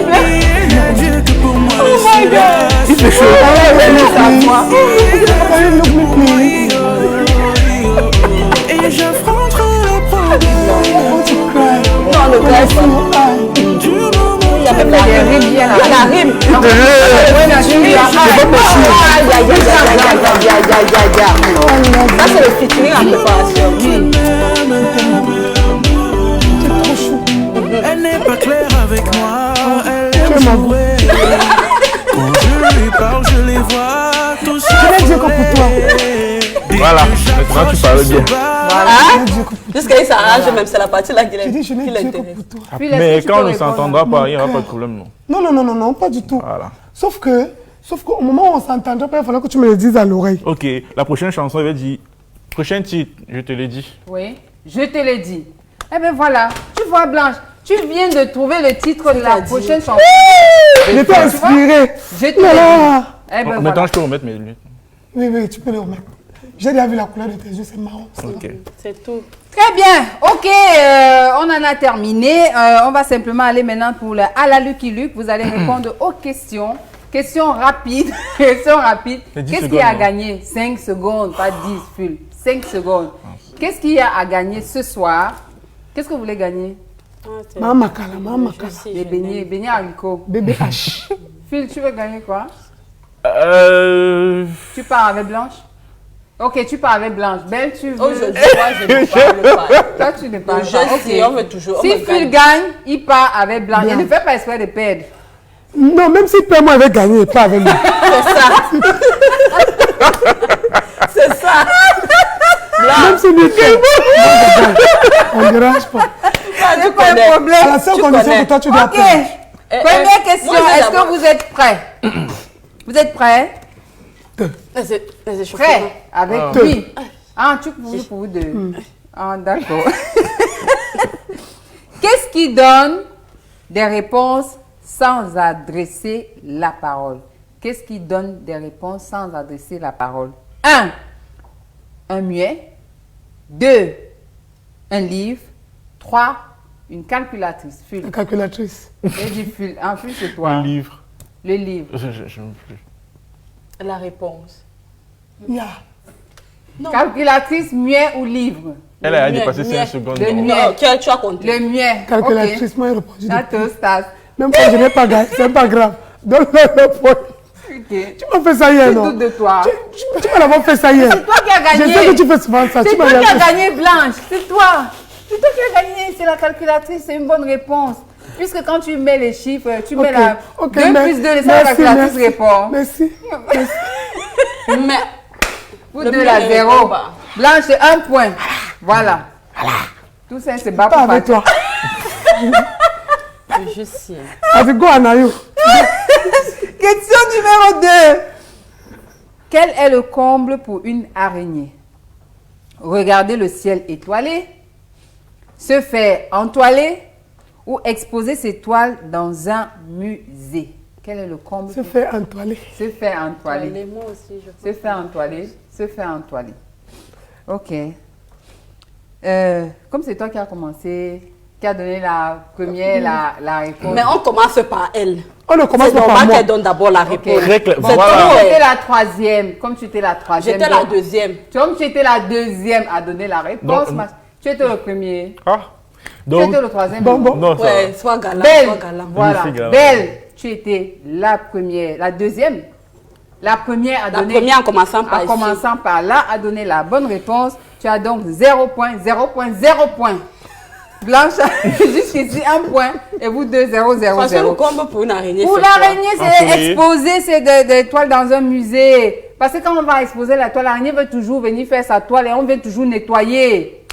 est Dieu que pour moi. Oh my God. Il fait chaud. Et j'affronterai le problème. Non, le classement. Du moment Il y a même la rime. Il y a la rime. Ça, c'est le featuring en préparation. elle n'est pas claire avec moi, elle aime jouer. Quand je lui parle, je les vois tous sourire. Voilà, maintenant tu parles bien. Jusqu'à il s'arrange, même c'est la partie là qui Je dis, je n'ai Dieu que l'intéresse. pour toi. Puis, est-ce Mais que tu quand peux on ne répondre s'entendra pas, il n'y aura Mon pas de cœur. problème, non. Non, pas du tout. Voilà. Sauf qu'au moment où on s'entendra pas, il faudra que tu me le dises à l'oreille. Ok, la prochaine chanson, elle va dire. Prochain titre, je te l'ai dit. Oui, je te l'ai dit. Eh bien voilà, tu vois Blanche, tu viens de trouver le titre de la prochaine chanson. J'étais Tu vois? inspirée. Je te l'ai dit. Voilà. Eh ben Maintenant, voilà. je peux remettre mes lunettes. Oui, tu peux le remettre. J'ai déjà vu la couleur de tes yeux, c'est marrant. Ok. C'est tout. Très bien, ok, on en a terminé. On va simplement aller maintenant pour le à la Lucky Luke. Vous allez répondre aux questions. Questions rapides. Questions rapides. C'est 10 Qu'est-ce qu'il secondes, y a à non? gagner? 5 secondes, pas 10, Phil. 5 secondes. Qu'est-ce qu'il y a à gagner ce soir? Qu'est-ce que vous voulez gagner? Maman Makala. Des beignets haricots. Bébé H. Phil, tu veux gagner quoi? Euh... Tu pars avec Blanche? Ok, tu pars avec Blanche. Belle, tu veux? Aujourd'hui, moi, je ne parle pas. Toi, tu ne parles Je pas. sais, Ok. on veut toujours. on Si veut Phil gagner. gagne, il part avec Blanche. Blanche. Il ne fait pas exprès de perdre. Non, même si père moi avait gagné, pas avec moi. C'est ça. Même si lui fait. On ne dérange pas. Tu Pas de connais. problème. À la seule condition que toi, tu dois Ok. perdre. Première question. moi, je vais Est-ce que d'abord- vous êtes prêts? Vous êtes prêts? Vas-y, chauffe-moi. Prêts avec Ah. lui. Ah, tu peux pour vous deux. Ah, d'accord. Qu'est-ce qui donne des réponses sans adresser la parole? Qu'est-ce qui donne des réponses sans adresser la parole? 1. Un muet. 2. Un livre. 3. Une calculatrice. Phil. La calculatrice. J'ai dit Phil. En plus, c'est toi. Un livre. Le livre. Je ne plus. La réponse. Yeah. Calculatrice, muet ou livre? Elle a Muet, dépassé muet. 5 secondes. Le non. muet. Non, tu as compté. Le muet. Calculatrice, moi, il répondit. Ok. Nato, Stas. Même quand je n'ai pas gagné, c'est pas grave. Donne-le le point. Ok. Tu m'as fait ça hier, Je non? doute de toi. Tu m'as d'abord fait ça hier. C'est toi qui as Je gagné. sais que tu fais souvent ça. C'est Tu toi m'as qui as fait ça. gagné, Blanche. C'est toi. C'est toi qui as gagné. C'est la calculatrice. C'est une bonne réponse. Puisque quand tu mets les chiffres, tu mets la 2 plus 2, c'est la calculatrice répond. Merci. Mais Vous Le deux, muet la ne 0. répond pas. Blanche, c'est 1 point. Voilà. Tout ça, c'est bas Pas pour avec toi. je sais. Avec go Anayo. Question numéro 2. Quel est le comble pour une araignée? Regarder le ciel étoilé, se faire entoiler ou exposer ses toiles dans un musée. Quel est le comble? Se fait entoiler. Se faire entoiler. Les mots aussi, je Se faire entoiler. Se faire entoiler. Ok. Comme c'est toi qui as commencé, qui a donné la première, la réponse. Mais on commence par elle. On ne commence C'est pas par normal moi. qu'elle donne d'abord la réponse. Très clair. Bon, Voilà. comme tu Ouais. étais la troisième, comme tu étais la troisième. J'étais la donc- deuxième. Comme tu étais la deuxième à donner la réponse, Donc, tu étais le premier. Ah. Tu Donc, étais le troisième. Bon, bon. non, ça Ouais, va. sois galant, Belle, sois galant. voilà. Magnifique, hein. Belle, tu étais la première, la deuxième. La première à La donner. première en commençant par En ici. commençant par là, a donné la bonne réponse. Tu as donc 0 point, 0 point, 0 point. Blanche, jusqu'ici 1 point. Et vous deux, 0, 0, Parce que le 0. comble pour une araignée, Pour c'est quoi? l'araignée, c'est Ensoleillé. exposer des toiles dans un musée. Parce que quand on va exposer la toile, l'araignée veut toujours venir faire sa toile et on veut toujours nettoyer.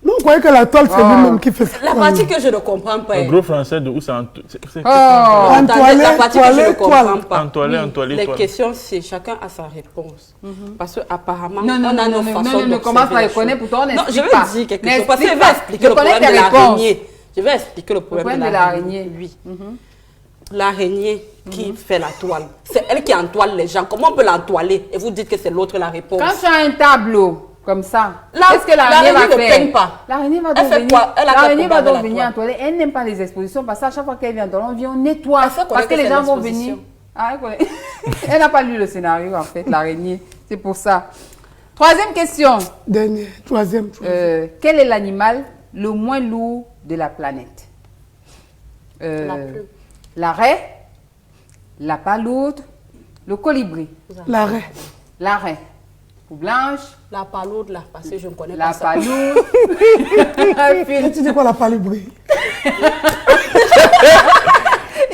Nous, on croyait que la toile, c'est lui-même qui fait ça. La partie que je ne comprends pas. Un gros français de où c'est Oh. Attendez, la partie que je ne comprends pas. Entoilé, Les questions, c'est chacun a sa réponse. Parce qu'apparemment, Non, on a nos façons non, comment ça les reconnaît, choses. pourtant on Non, je n'explique vais pas. dire quelque chose. Parce que je vais N'explique expliquer pas. le problème Je connais de tes l'araignée. Je vais expliquer le problème de l'araignée. Oui. L'araignée qui fait la toile. C'est elle qui entoile les gens. Comment on peut l'entoiler? Et vous dites que c'est l'autre la réponse. Quand tu as un tableau comme ça, Là, qu'est-ce que l'araignée va ne faire? peigne pas. L'araignée va Elle donc fait venir. quoi? Elle a L'araignée quel va combat donc avec la venir toile? en toilette. Elle n'aime pas les expositions parce que à chaque fois qu'elle vient dans on vient, on nettoie. Elle fait Parce que connaître les que gens c'est vont l'exposition. venir. Ah, elle connaît. Elle n'a pas lu le scénario en fait, l'araignée. C'est pour ça. Troisième question. Dernier, troisième. Quel est l'animal le moins lourd de la planète? La plume. L'arrêt, la palourde, le colibri. L'arrêt. L'arrêt. Pour Blanche, La palourde là, parce que je ne connais la pas ça. palourde. Et tu dis quoi, la palibri?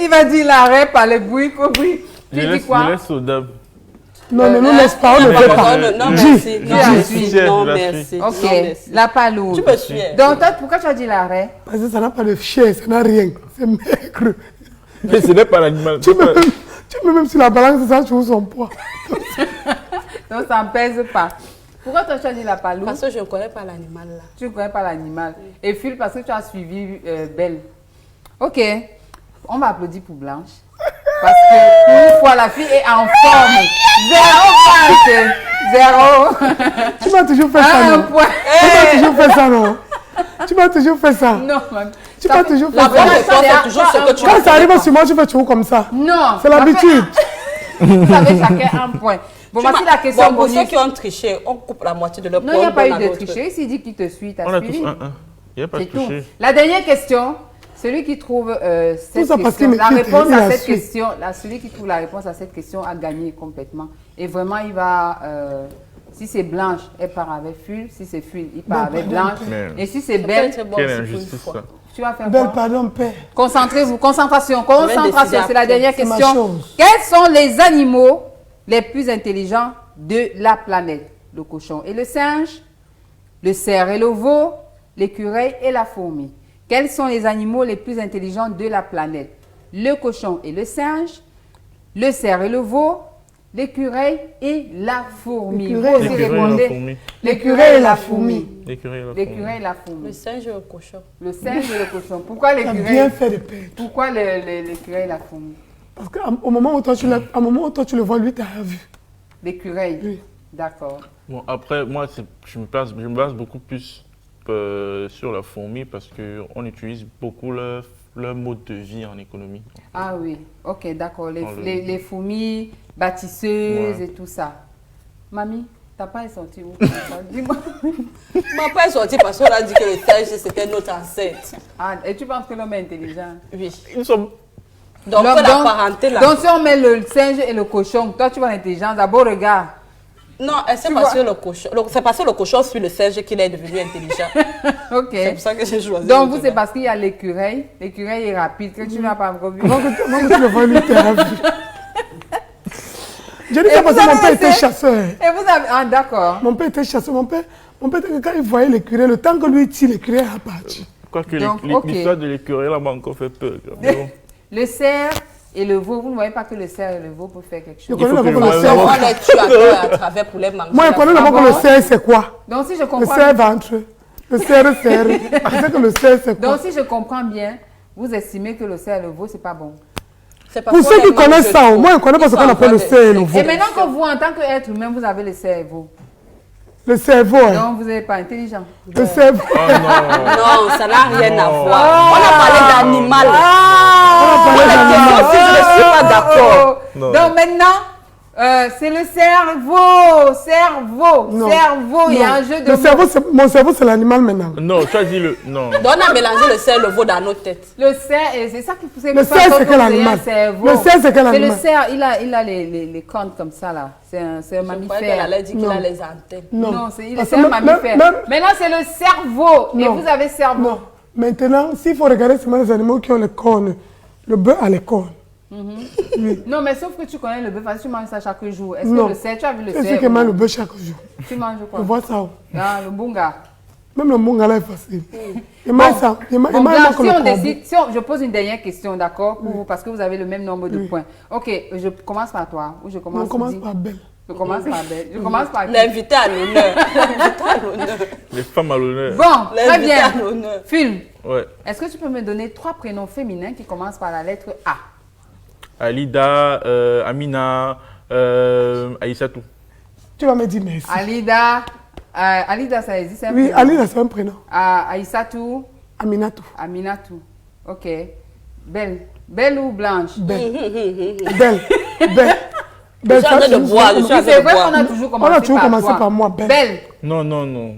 Il va dire l'arrêt par le bruit, colibri. Je Tu dis quoi? laisse au dab. Non, ne nous laisse pas, on ne fait pas. Non, Dis. merci. Non, Dis. merci. Je Non, la merci. suis. Non, Ok, merci. la palourde. Tu me suis. Donc, toi, pourquoi tu as dit l'arrêt? Parce que ça n'a pas de chair, ça n'a rien. C'est maigre. Mais ce n'est pas l'animal. Tu mets même sur la balance, ça trouve son poids. Donc, ça ne pèse pas. Pourquoi toi, tu as dit la palourde? Parce que je ne connais pas l'animal là. Tu ne connais pas l'animal. Et Phil, parce que tu as suivi Belle. Ok, on va applaudir pour Blanche. Parce que pour une fois, la fille est en forme. 0 points. 0. Tu m'as toujours fait ça, Un non? point. Tu m'as toujours fait ça, non? Tu m'as toujours fait ça. Non, man. Tu m'as toujours fait La bonne ça. réponse est toujours ce que tu Quand ça arrive pas. sur moi, tu fais toujours comme ça. Non. C'est l'habitude. Vous avez chacun un point. Bon, voici la question Bon, pour bonus. ceux qui ont triché, on coupe la moitié de leur Non, point. il n'y a on pas donne eu à de l'autre. tricher. S'il dit qu'il te suit, t'as On a tous suivi. 1-1. Il n'y a pas de C'est tout. toucher. La dernière question, celui qui trouve cette ça parce question, qu'il la m'écoute, réponse il à a cette su. question, celui qui trouve la réponse à cette question a gagné complètement. Et vraiment, il va, si c'est Blanche, elle part avec Phil. Si c'est Phil, il part avec Blanche. Mais- Et si c'est Ça peut Belle, être bon Quelle aussi pour une injustice fois. ça. tu vas faire Belle, quoi? pardon, père. Concentrez-vous, concentration, décider concentration. C'est la après. dernière C'est ma question. chose. Quels sont les animaux les plus intelligents de la planète? Le cochon et le singe, le cerf et le veau, l'écureuil et la fourmi. Quels sont les animaux les plus intelligents de la planète? Le cochon et le singe, le cerf et le veau, l'écureuil et la fourmi. L'écureuil Vous aussi L'écureuil et la répondez. fourmi. L'écureuil et la fourmi. L'écureuil et la L'écureuil fourmi. et la Le fourmi. singe et le cochon. Le singe et le cochon. Pourquoi Tu as bien l'écureuil? fait de perdre. Pourquoi l'écureuil et la fourmi? Parce qu'au moment où toi tu le vois, lui, tu as vu. L'écureuil. Oui. D'accord. Bon, après, moi, je me base beaucoup plus sur la fourmi parce qu'on utilise beaucoup leur mode de vie en économie. Ah oui, ok, d'accord. Dans le- Les fourmis bâtisseuses Ouais. et tout ça. Mamie, t'as pas sorti où comme ça? Dis-moi. Ma pas est sorti parce qu'on a dit que le singe c'était notre ancêtre. Ah, et tu penses que l'homme est intelligent? Oui. Ils sont... Donc Donc- la parenté là. Donc si on met le singe et le cochon, toi tu vois l'intelligence, d'abord regarde. Non, c'est Tu parce vois. que le cochon. C'est parce que le cochon suit le singe qu'il est devenu intelligent. Ok. C'est pour ça que j'ai choisi. Donc le vous, c'est débat. parce qu'il y a l'écureuil. L'écureuil est rapide, que tu n'as pas encore vu. Avant que tu le vois, lui, tu as vu. Je dis Et ça parce vous que mon avez père était laissé- chasseur. Et vous avez... Ah d'accord. Mon père était chasseur. Mon père, quand il voyait l'écureuil, le temps que lui tire, l'écureuil est parti. Quoique Donc, ok. l'histoire de l'écureuil là m'a encore fait peur. Mais bon. Le cerf et le veau, vous ne voyez pas que le cerf et le veau peuvent faire quelque Je chose. connais faut d'abord que que le je cerf. On les tue à cœur à travers pour les manger. Moi, je connais Ah d'abord que bon? le cerf, c'est quoi? Donc si je Le comprends cerf ventre. Le cerf. Je sais que le cerf, c'est quoi? Donc, si je comprends bien, vous estimez que le cerf et le veau, c'est pas bon. C'est parce Pour qu'on ceux les qui connaissent mange ça, trop. au moins, on connaît pas Ils ce sont qu'on en appelle train le de- cerf et le veau. Et maintenant que vous, en tant qu'être humain, vous avez le cerveau. Le cerveau, hein. Donc, vous n'êtes pas intelligent. Le cerveau. Oh non. Non, ça n'a rien à Non. voir. On a parlé d'animal. parlé Moi, la question, si je ne suis pas d'accord. Non. Donc, maintenant, c'est le cerveau. Cerveau. Non. Cerveau. Il y a un Non. jeu de Le mots. cerveau, mon cerveau, c'est l'animal maintenant. Non, tu as dit le... Non. Donc, on a mélangé le cerf et le veau dans nos têtes. Le cerf, et c'est ça qui pousse. Le cerf, c'est quel animal? Le cerf, c'est quel C'est le animal? cerf, il a les cornes comme ça, là. C'est un Je croyais qu'elle mammifère. allait dire qu'il Non. a les antennes. Non, c'est Parce c'est que un mammifère. Maintenant, c'est le cerveau. Et Non. vous avez cerveau. Non. Maintenant, s'il faut regarder seulement les animaux qui ont les cornes, le bœuf a les cornes. Non, mais sauf que tu connais le bœuf, parce que tu manges ça chaque jour. Est-ce Non. que le cerf, tu as vu le C'est cerf? ceux qui mangent le bœuf chaque jour. Tu manges quoi? Je vois ça. Ah, le bunga. Même le mongala est facile. Bon, Blanche, si on décide, je pose une dernière question, d'accord, parce que vous avez le même nombre de points. Ok, je commence par toi ou je commence. On commence par Belle. Je commence par Belle. Je commence par qui? L'invité à l'honneur. L'invité à l'honneur. Les femmes à l'honneur. Bon, très L'invité bien. à l'honneur. Phil, Ouais. est-ce que tu peux me donner 3 prénoms féminins qui commencent par la lettre A? Alida, Amina, Aïssatou. Tu vas me dire merci. Alida, Alida, ça existe, c'est un Oui, prénom. Alida, c'est un prénom. Aïssatou, Aminatou. Aminatou. Ok. Belle. Belle ou Blanche? Belle. Belle. Belle. Je suis en train de boire, je suis en train C'est de vrai boire. qu'on a toujours On a toujours commencé toi. par moi, Belle. Belle. Non, non, non.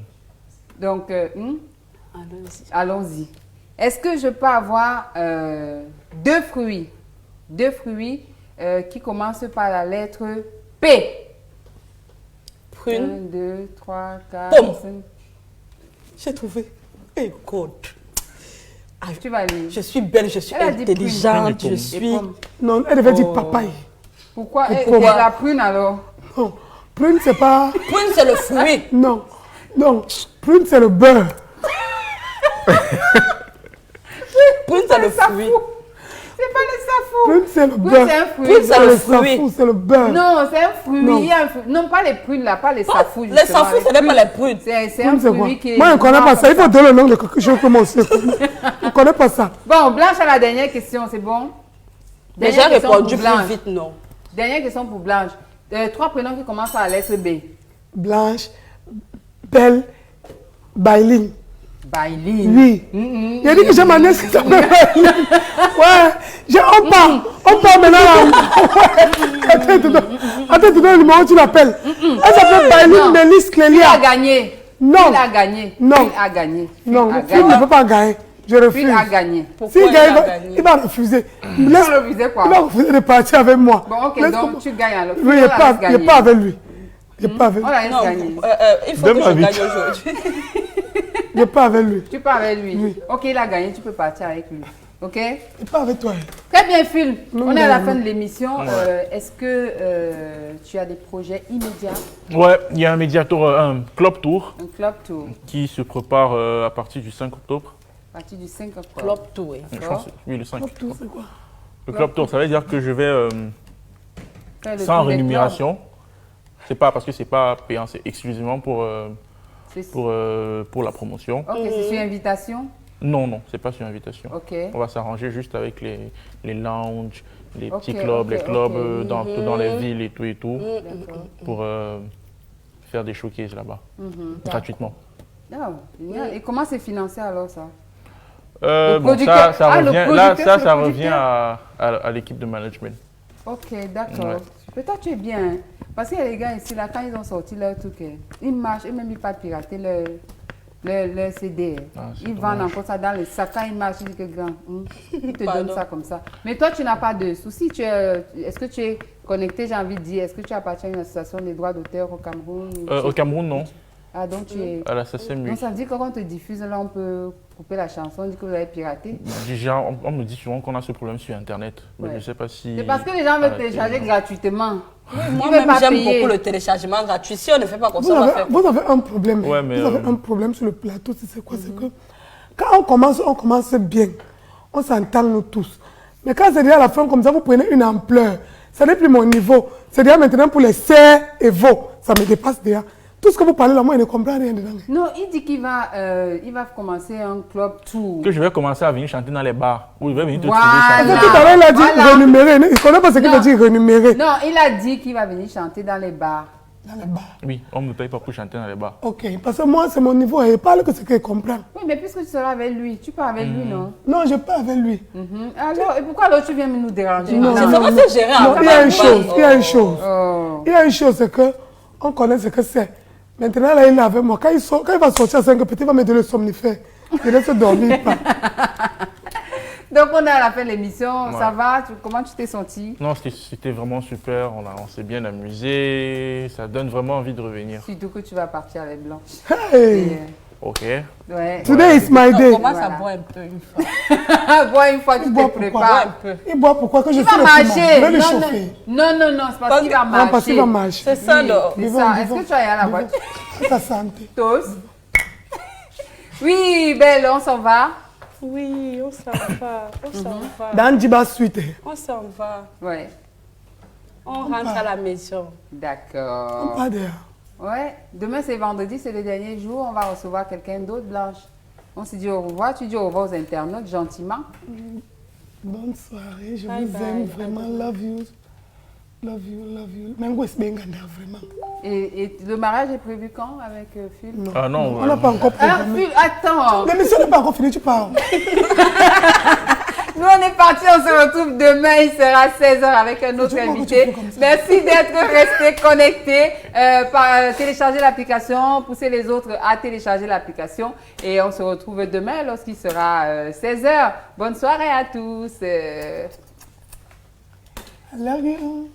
Donc, Allons-y. allons-y. Est-ce que je peux avoir 2 fruits? 2 fruits qui commencent par la lettre P. Prune. 1, 2, 3, 4, Pomme. 5. J'ai trouvé. Et code. Tu vas lire. Je suis belle, je suis Elle a dit intelligente, prune. je Et suis... pomme. Non, elle devait dire papaye. Pourquoi Pourquoi? la prune alors? Non, prune, c'est pas... Prune, c'est le fruit. Non. Non, prune, c'est le beurre. Prune, c'est le fruit. C'est pas le safou. Prune, c'est le Prune, beurre. c'est un fruit. Prune, c'est le safou, fruit. c'est le beurre. Non, c'est un fruit. Non. Il y a un fruit. Non, pas les prunes là, pas les safous. Les safous, ce n'est pas les prunes. C'est un Prune, c'est quoi? fruit qui est. Moi, je ne connais pas noir ça. Il comme faut donner le nom de quelque chose que moi aussi. Je ne connais pas ça. Bon, Blanche a la dernière question, c'est bon? Mais j'ai Dernière question répondu pour plus Blanche. vite, non. Dernière question pour Blanche. 3 prénoms qui commencent par la lettre B. Blanche, Belle, Bailing. Bailine. Oui. Il a dit que j'ai ma nièce qui s'appelle Bailing. Ouais. On part maintenant. Attends, tu donnes le numéro, tu l'appelles. Elle s'appelle Bailing Mélis Qui a Clélia. gagné? Non. Qui a gagné? Non. Qui a gagné? Non, Qui a le film ne gagné? peut pas gagner. Je Qui refuse. a gagné? Pourquoi S'il il gagne, a gagné? il va refuser. Tu refusais quoi? Il va refuser de partir avec moi. Bon, ok, Laisse donc comment- tu gagnes alors. Oui, On il la n'est pas, laisse il est gagner. pas avec lui. Il n'est pas avec On lui. la laisse Non, gagner. il faut Donne que ma je vie. gagne aujourd'hui. Il n'est pas avec lui. Tu pars avec lui. Oui. Ok, il a gagné, tu peux partir avec lui. Ok? Il n'est pas avec toi. Très bien, Phil. Non, On est à la non, fin non. de l'émission. Est-ce que tu as des projets immédiats? Ouais, il y a un médiateur, un club tour Un club tour qui se prépare à partir du 5 octobre. à partir du 5 octobre. Club tout, oui. Je pense, oui, le 5. Tout, c'est quoi? Le club tour, ça veut dire que je vais Faire le sans tour des rémunération. C'est pas parce que c'est pas payant, c'est exclusivement pour clubs. pour la promotion. Ok, c'est sur invitation. Non, non, c'est pas sur invitation. Ok. On va s'arranger juste avec les lounges, les petits Ok, clubs, ok, les clubs ok. dans les villes et tout, D'accord. pour faire des showcases là-bas, gratuitement. Ah, génial. Et comment c'est financé alors ça? Bon, producteur- ça Ah, le revient, producteur, là, c'est ça le revient producteur. à l'équipe de management. Ok, d'accord. Ouais. Peut-être tu es bien. Hein. Parce qu'il y a les gars ici, là, quand ils ont sorti leur truc, ils marchent, et même ils pas pirater leur CD. Ah, c'est Ils dommage. vendent encore ça dans les sacs. Quand ils marchent, ils disent que grand. Ils te Pardon. donnent ça comme ça. Mais toi, tu n'as pas de souci. Est-ce que tu es connecté, j'ai envie de dire? Est-ce que tu appartiens à une association des droits d'auteur au Cameroun? Au Cameroun, non. Ah, donc tu es. À la SACEM, oui. Donc ça veut dire que quand on te diffuse, là, on peut couper la chanson, on dit que vous avez piraté. Déjà, on me dit souvent qu'on a ce problème sur Internet. Mais Ouais. je sais pas si... C'est parce que les gens à veulent la télécharger télé, non. gratuitement. Moi-même, pas j'aime payer. beaucoup le téléchargement gratuit. Si on ne fait pas comme ça, on va faire. Vous avez un problème. Ouais, mais, vous avez un problème sur le plateau. C'est quoi? C'est que quand on commence bien. On s'entend nous tous. Mais quand c'est déjà à la fin comme ça, vous prenez une ampleur. Ça n'est plus mon niveau. C'est déjà maintenant pour les serres et veaux. Ça me dépasse déjà. Tout ce que vous parlez là, moi, je ne comprends rien dedans. Non, il dit qu'il va, il va commencer un club tour. Que je vais commencer à venir chanter dans les bars. Ou je vais venir te Voilà. trouver chanter. Parce que tout à l'heure, il a dit Voilà. rémunérer. Il ne connaît pas ce qu'il Non. veut dire rémunérer. Non, il a dit qu'il va venir chanter dans les bars. Dans les bars. Oui, on ne me paye pas pour chanter dans les bars. Ok, parce que moi, c'est mon niveau. Il parle que ce qu'il comprend. Oui, mais puisque tu seras avec lui, tu pars avec lui, non? Non, je pas avec lui. Alors, et pourquoi alors tu viens nous déranger? Non, C'est non, vraiment non. se gérer Non, en il y a une campagne. chose. Il y a une chose. Oh. Il y a une chose, c'est que on connaît ce que c'est. Maintenant, là, il est avec moi. Quand il va sortir à 5 peut-être il va me donner le somnifère. Il ne se dormir pas. Donc, on est à la fin de l'émission. Ouais. Ça va? Comment tu t'es senti? Non, c'était vraiment super. On s'est bien amusé. Ça donne vraiment envie de revenir. Surtout que tu vas partir avec Blanche. Hey, Ok. Ouais. today is my On day. commence Voilà. à boire un peu une fois. Bois une fois, tu te Bois pourquoi? prépares. Un peu. Il boit pourquoi que je Il suis va le fumeur. marcher. Je vais le Non, chauffer. non, c'est parce qu'il va Ah, parce marcher. qu'il va marcher. C'est ça, Oui, non. c'est Vivons, ça. Est-ce vivons. que tu as à la voiture? Ta santé. Tous. Oui, Belle, on s'en va. Oui, on s'en va. On s'en va. Dans Djiba suite. On s'en va. Ouais, On rentre à la maison. On d'accord. part dehors. Ouais, demain c'est vendredi, c'est le dernier jour. On va recevoir quelqu'un d'autre, Blanche. On se dit au revoir. Tu dis au revoir aux internautes gentiment. Bonne soirée, je Bye vous bye. aime vraiment. Love you. Love you, love you. Mango est bien vraiment. Et le mariage est prévu quand avec Phil? Non. Ah non, On n'a pas encore Ah, programmé. Phil, attends. L'émission n'est pas encore finie, tu parles. Nous, on est partis, on se retrouve demain. Il sera 16h avec un autre Tu vois que tu invité. fais comme ça. Merci d'être restés connectés. Téléchargez l'application, poussez les autres à télécharger l'application. Et on se retrouve demain lorsqu'il sera 16h. Bonne soirée à tous. I love you.